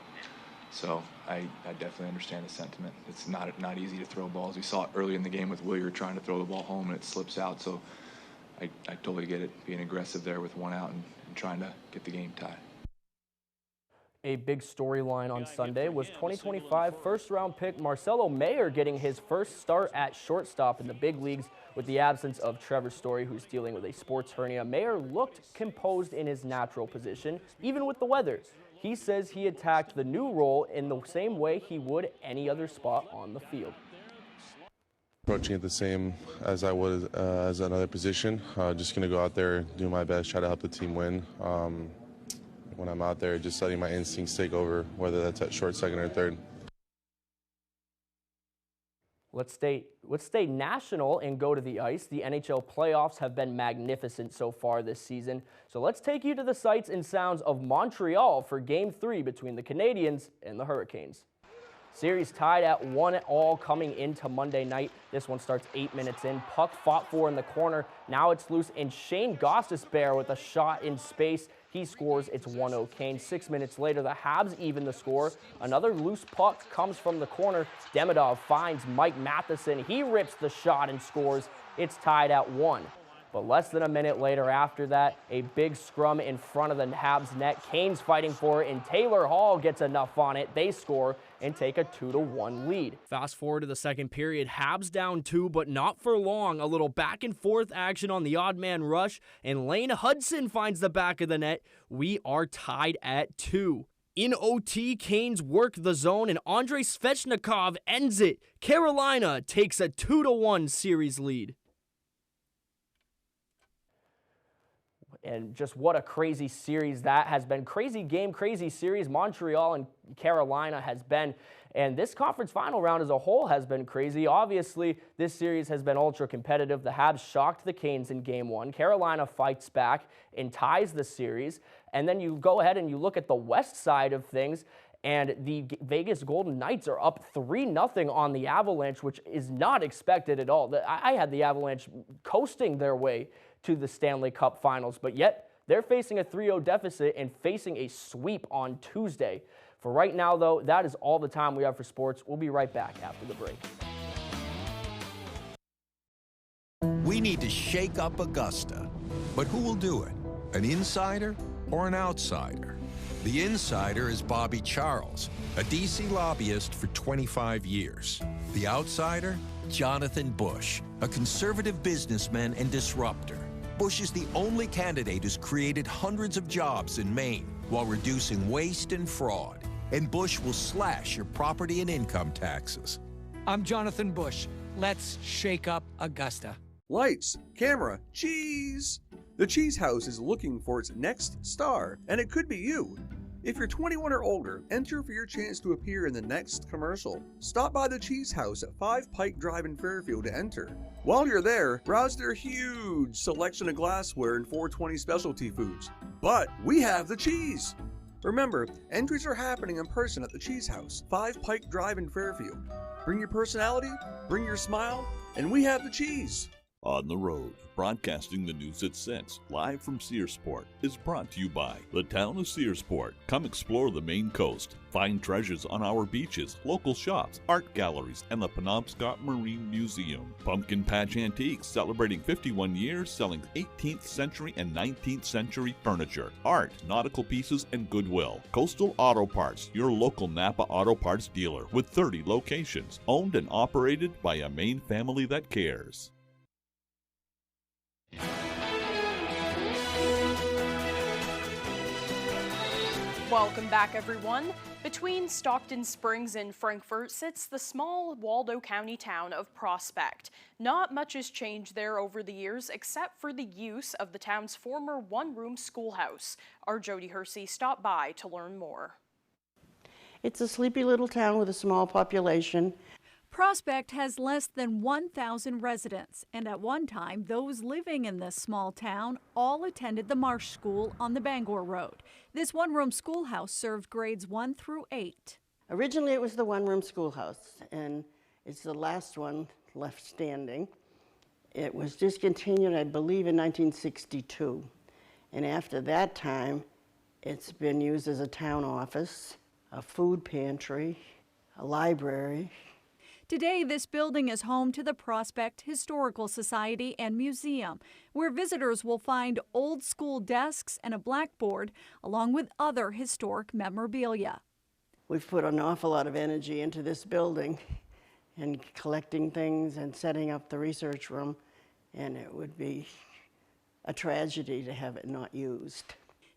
Speaker 20: So I definitely understand the sentiment. It's not easy to throw balls. We saw it early in the game with Willier trying to throw the ball home and it slips out. So I totally get it, being aggressive there with 1 out and trying to get the game tied.
Speaker 19: A big storyline on Sunday was 2025 first-round pick Marcelo Mayer getting his first start at shortstop in the big leagues with the absence of Trevor Story, who's dealing with a sports hernia. Mayer looked composed in his natural position, even with the weather. He says he attacked the new role in the same way he would any other spot on the field.
Speaker 21: Approaching it the same as I would as another position. Just going to go out there, do my best, try to help the team win. When I'm out there, just letting my instincts take over, whether that's at short, second, or third.
Speaker 19: Let's stay national and go to the ice. The NHL playoffs have been magnificent so far this season. So let's take you to the sights and sounds of Montreal for Game 3 between the Canadiens and the Hurricanes. Series tied at 1-1 coming into Monday night. This one starts 8 minutes in. Puck fought for in the corner. Now it's loose, and Shane Gostisbehere with a shot in space. He scores. It's 1-0 Canes. 6 minutes later, the Habs even the score. Another loose puck comes from the corner. Demidov finds Mike Matheson. He rips the shot and scores. It's tied at 1. But less than a minute later after that, a big scrum in front of the Habs net. Canes fighting for it, and Taylor Hall gets enough on it. They score and take a 2-1 lead. Fast forward to the second period, Habs down 2, but not for long. A little back and forth action on the odd man rush, and Lane Hudson finds the back of the net. We are tied at 2. In OT, Canes work the zone, and Andrei Svechnikov ends it. Carolina takes a 2-1 series lead. And just what a crazy series that has been. Crazy game, crazy series. Montreal and Carolina has been. And this conference final round as a whole has been crazy. Obviously, this series has been ultra competitive. The Habs shocked the Canes in Game 1. Carolina fights back and ties the series. And then you go ahead and you look at the west side of things, and the Vegas Golden Knights are up 3-0 on the Avalanche, which is not expected at all. I had the Avalanche coasting their way to the Stanley Cup Finals, but yet they're facing a 3-0 deficit and facing a sweep on Tuesday. For right now, though, that is all the time we have for sports. We'll be right back after the break.
Speaker 4: We need to shake up Augusta. But who will do it? An insider or an outsider? The insider is Bobby Charles, a D.C. lobbyist for 25 years. The outsider? Jonathan Bush, a conservative businessman and disruptor. Bush is the only candidate who's created hundreds of jobs in Maine while reducing waste and fraud. And Bush will slash your property and income taxes.
Speaker 12: I'm Jonathan Bush. Let's shake up Augusta.
Speaker 14: Lights, camera, cheese! The Cheese House is looking for its next star, and it could be you. If you're 21 or older, enter for your chance to appear in the next commercial. Stop by the Cheese House at 5 Pike Drive in Fairfield to enter. While you're there, browse their huge selection of glassware and 420 specialty foods. But we have the cheese! Remember, entries are happening in person at the Cheese House, 5 Pike Drive in Fairfield. Bring your personality, bring your smile, and we have the cheese!
Speaker 13: On the Road, broadcasting the news it sends, live from Searsport, is brought to you by the town of Searsport. Come explore the Maine coast. Find treasures on our beaches, local shops, art galleries, and the Penobscot Marine Museum. Pumpkin Patch Antiques, celebrating 51 years, selling 18th century and 19th century furniture, art, nautical pieces, and goodwill. Coastal Auto Parts, your local Napa Auto Parts dealer with 30 locations. Owned and operated by a Maine family that cares.
Speaker 2: Welcome back, everyone. Between Stockton Springs and Frankfort sits the small Waldo County town of Prospect. Not much has changed there over the years except for the use of the town's former one-room schoolhouse. Our Jody Hersey stopped by to learn more.
Speaker 15: It's a sleepy little town with a small population.
Speaker 18: Prospect has less than 1,000 residents, and at one time, those living in this small town all attended the Marsh School on the Bangor Road. This one-room schoolhouse served grades 1 through 8.
Speaker 15: Originally, it was the one-room schoolhouse, and it's the last one left standing. It was discontinued, I believe, in 1962, and after that time, it's been used as a town office, a food pantry, a library.
Speaker 18: Today, this building is home to the Prospect Historical Society and Museum, where visitors will find old school desks and a blackboard, along with other historic memorabilia.
Speaker 15: We've put an awful lot of energy into this building and collecting things and setting up the research room, and it would be a tragedy to have it not used.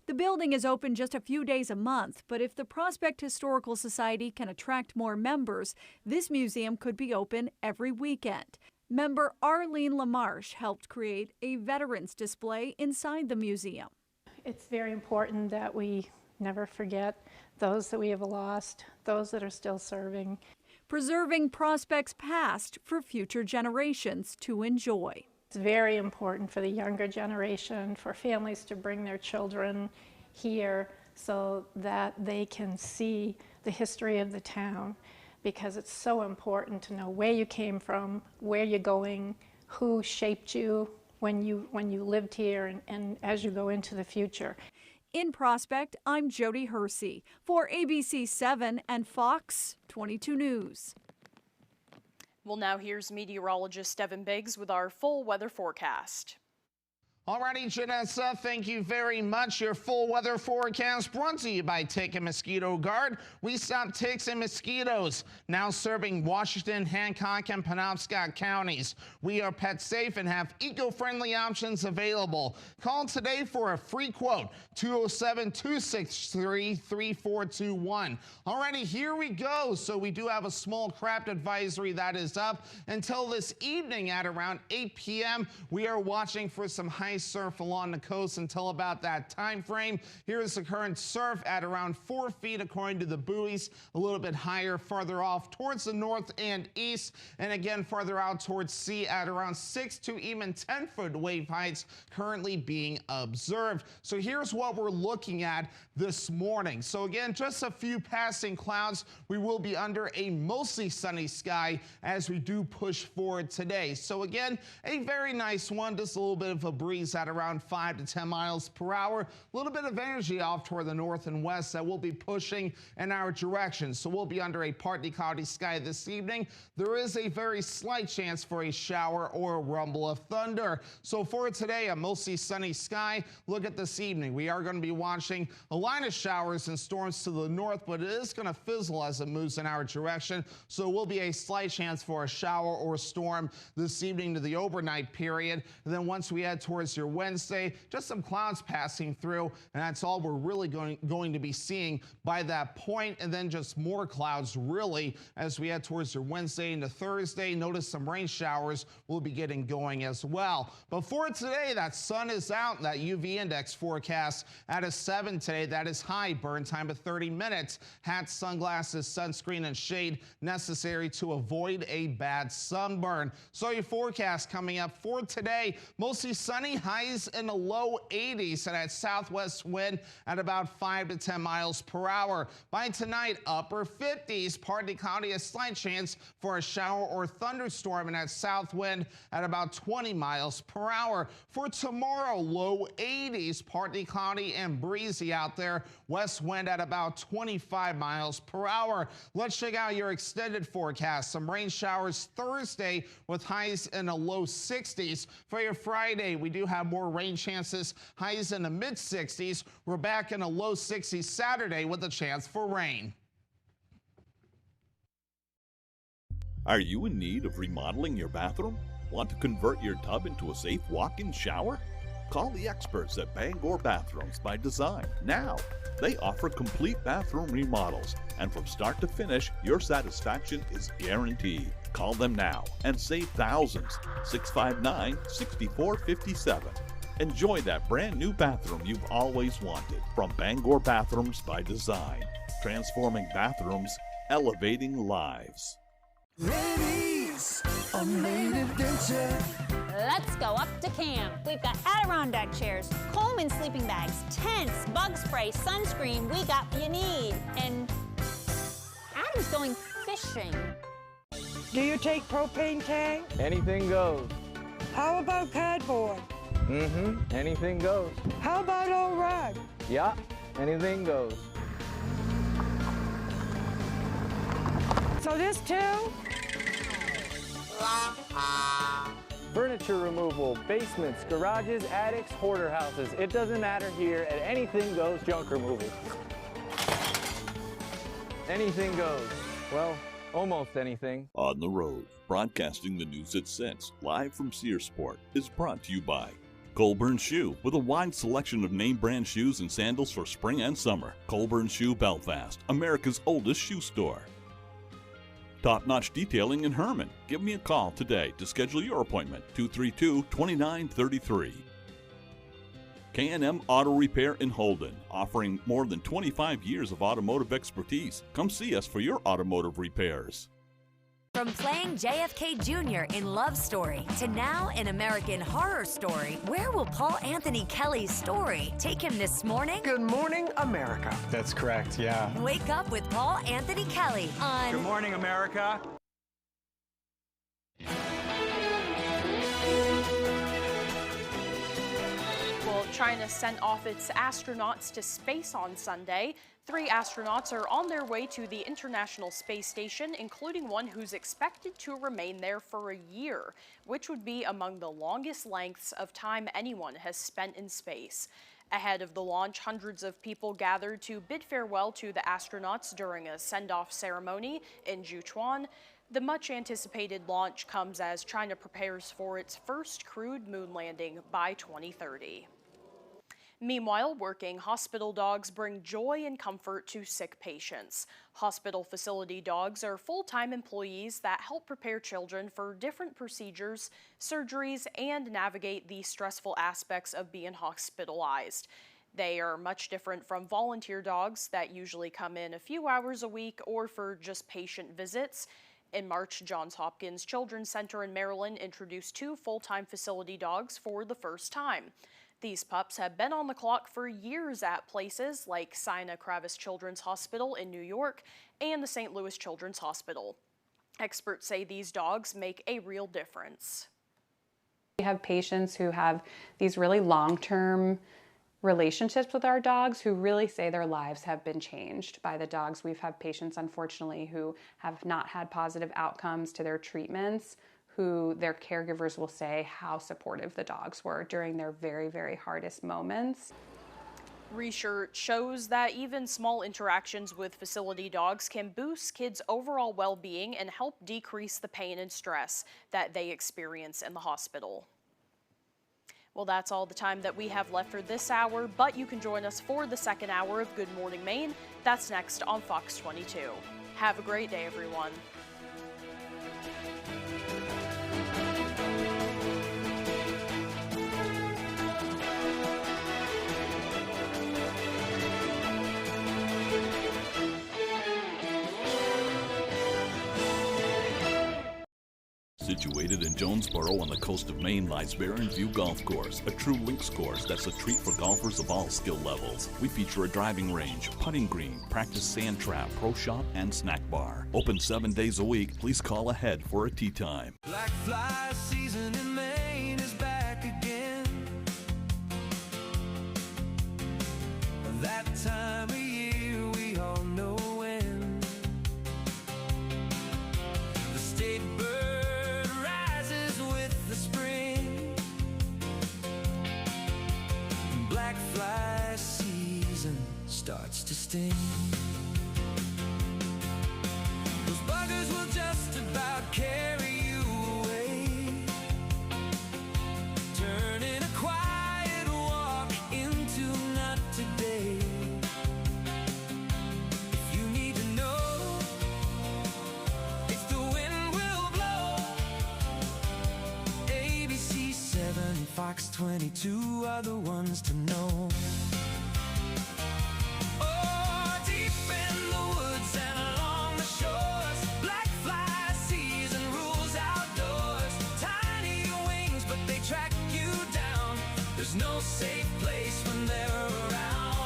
Speaker 18: The building is open just a few days a month, but if the Prospect Historical Society can attract more members, this museum could be open every weekend. Member Arlene LaMarche helped create a veterans display inside the museum.
Speaker 22: It's very important that we never forget those that we have lost, those that are still serving.
Speaker 18: preserving prospects past for future generations to enjoy.
Speaker 22: It's very important for the younger generation, for families to bring their children here so that they can see the history of the town, because it's so important to know where you came from, where you're going, who shaped you when you lived here and as you go into the future.
Speaker 18: In Prospect, I'm Jody Hersey for ABC 7 and Fox 22 News.
Speaker 2: Well, now here's meteorologist Evan Biggs with our full weather forecast.
Speaker 5: Alrighty, Janessa, thank you very much. Your full weather forecast brought to you by Tick and Mosquito Guard. We stop ticks and mosquitoes, now serving Washington, Hancock, and Penobscot counties. We are pet safe and have eco-friendly options available. Call today for a free quote, 207-263-3421. Alrighty, here we go. So we do have a small craft advisory that is up until this evening at around 8 p.m. We are watching for some high surf along the coast until about that time frame. Here is the current surf at around 4 feet according to the buoys, a little bit higher farther off towards the north and east, and again farther out towards sea at around 6 to even 10-foot wave heights currently being observed. So here's what we're looking at this morning. So again, just a few passing clouds. We will be under a mostly sunny sky as we do push forward today. So again, a very nice one, just a little bit of a breeze at around 5 to 10 miles per hour. A little bit of energy off toward the north and west that will be pushing in our direction. So we'll be under a partly cloudy sky this evening. There is a very slight chance for a shower or a rumble of thunder. So for today, a mostly sunny sky. Look at this evening. We are going to be watching a line of showers and storms to the north, but it is going to fizzle as it moves in our direction. So it will be a slight chance for a shower or storm this evening to the overnight period. And then once we head towards your Wednesday, just some clouds passing through, and that's all we're really going to be seeing by that point. And then just more clouds really as we head towards your Wednesday into Thursday. Notice some rain showers will be getting going as well. But for today, that sun is out. That UV index forecast at a 7 today. That is high. Burn time of 30 minutes. Hats, sunglasses, sunscreen, and shade necessary to avoid a bad sunburn. So your forecast coming up for today, mostly sunny, highs in the low 80s, and that southwest wind at about 5 to 10 miles per hour. By tonight, upper 50s, partly cloudy, a slight chance for a shower or thunderstorm, and that south wind at about 20 miles per hour. For tomorrow, low 80s, partly cloudy and breezy out there. West wind at about 25 miles per hour. Let's check out your extended forecast. Some rain showers Thursday with highs in the low 60s. For your Friday, we do have more rain chances, highs in the mid 60s. We're back in the low 60s Saturday with a chance for rain.
Speaker 13: Are you in need of remodeling your bathroom? Want to convert your tub into a safe walk-in shower? Call the experts at Bangor Bathrooms by Design now. They offer complete bathroom remodels, and from start to finish, your satisfaction is guaranteed. Call them now and save thousands. 659-6457. Enjoy that brand new bathroom you've always wanted from Bangor Bathrooms by Design. Transforming bathrooms, elevating lives.
Speaker 1: Ladies of native denture.
Speaker 3: Let's go up to camp. We've got Adirondack chairs, Coleman sleeping bags, tents, bug spray, sunscreen. We got what you need. And Adam's going fishing.
Speaker 1: Do you take propane tank?
Speaker 8: Anything goes.
Speaker 1: How about cardboard?
Speaker 8: Anything goes.
Speaker 1: How about old rug?
Speaker 8: Yeah, anything goes.
Speaker 1: So this too?
Speaker 8: Furniture removal, basements, garages, attics, hoarder houses. It doesn't matter here at Anything Goes Junk Removal. Anything goes. Well, almost anything.
Speaker 13: On the Road, broadcasting the news it sends, live from Searsport, is brought to you by Colburn Shoe, with a wide selection of name brand shoes and sandals for spring and summer. Colburn Shoe Belfast, America's oldest shoe store. Top-notch detailing in Herman. Give me a call today to schedule your appointment, 232-2933. K&M Auto Repair in Holden, offering more than 25 years of automotive expertise. Come see us for your automotive repairs.
Speaker 6: From playing JFK Jr. in Love Story to now in American Horror Story, where will Paul Anthony Kelly's story take him this morning?
Speaker 17: Good morning, America.
Speaker 23: That's correct, yeah.
Speaker 6: Wake up with Paul Anthony Kelly on
Speaker 23: Good morning, America.
Speaker 2: Well, China sent off its astronauts to space on Sunday. 3 astronauts are on their way to the International Space Station, including one who's expected to remain there for a year, which would be among the longest lengths of time anyone has spent in space. Ahead of the launch, hundreds of people gathered to bid farewell to the astronauts during a send-off ceremony in Juchuan. The much-anticipated launch comes as China prepares for its first crewed moon landing by 2030. Meanwhile, working hospital dogs bring joy and comfort to sick patients. Hospital facility dogs are full-time employees that help prepare children for different procedures, surgeries, and navigate the stressful aspects of being hospitalized. They are much different from volunteer dogs that usually come in a few hours a week or for just patient visits. In March, Johns Hopkins Children's Center in Maryland introduced 2 full-time facility dogs for the first time. These pups have been on the clock for years at places like Sina Kravis Children's Hospital in New York and the St. Louis Children's Hospital. Experts say these dogs make a real difference.
Speaker 24: We have patients who have these really long-term relationships with our dogs who really say their lives have been changed by the dogs. We've had patients, unfortunately, who have not had positive outcomes to their treatments, who their caregivers will say how supportive the dogs were during their very, very hardest moments.
Speaker 2: Research shows that even small interactions with facility dogs can boost kids' overall well-being and help decrease the pain and stress that they experience in the hospital. Well, that's all the time that we have left for this hour, but you can join us for the second hour of Good Morning Maine. That's next on Fox 22. Have a great day, everyone.
Speaker 13: Situated in Jonesboro on the coast of Maine lies Barren View Golf Course, a true links course that's a treat for golfers of all skill levels. We feature a driving range, putting green, practice sand trap, pro shop, and snack bar. Open 7 days a week. Please call ahead for a tee time.
Speaker 25: Black fly season in Maine is back again. That time of year we all know when. The state bird rises with the spring. And black fly season starts to sting. Those buggers will just about carry you away, turning a quiet walk into not today. If you need to know if the wind will blow, ABC 7, Fox 22 are the ones to know. Oh, deep in the woods and along the shores, black fly season rules outdoors. Tiny wings, but they track you down. There's no safe place when they're around.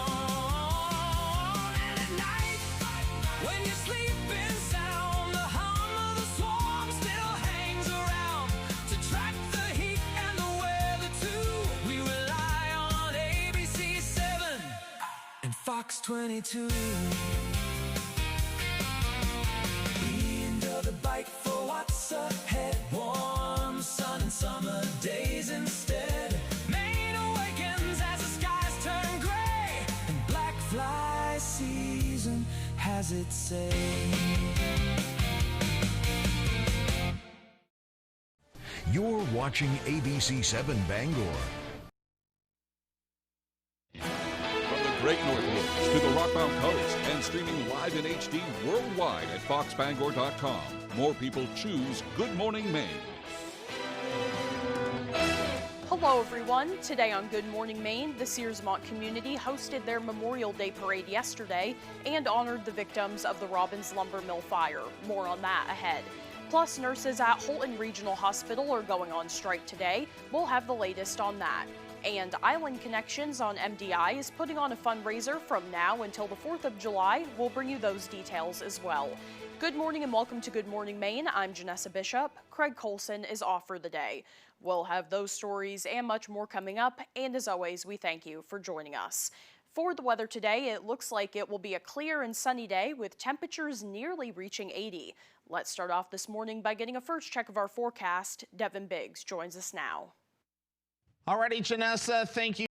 Speaker 25: And at night, when you're sleeping sound, the hum of the swarm still hangs around to track the heat and the weather too. We rely on ABC 7 and Fox 22. Be into the bike for what's ahead. Warm sun and summer days instead. Maine awakens as the skies turn gray, and black fly season has its say.
Speaker 26: You're watching ABC 7 Bangor.
Speaker 9: From the Great Northwoods to the Rockbound Coast and streaming live in HD worldwide at foxbangor.com. More people choose Good Morning Maine.
Speaker 2: Hello, everyone. Today on Good Morning Maine, the Searsmont community hosted their Memorial Day parade yesterday and honored the victims of the Robbins Lumber Mill fire. More on that ahead. Plus, nurses at Holton Regional Hospital are going on strike today. We'll have the latest on that. And Island Connections on MDI is putting on a fundraiser from now until the 4th of July. We'll bring you those details as well. Good morning and welcome to Good Morning Maine. I'm Janessa Bishop. Craig Colson is off for the day. We'll have those stories and much more coming up. And as always, we thank you for joining us. For the weather today, it looks like it will be a clear and sunny day with temperatures nearly reaching 80. Let's start off this morning by getting a first check of our forecast. Devin Biggs joins us now.
Speaker 5: Alrighty, Janessa, thank you.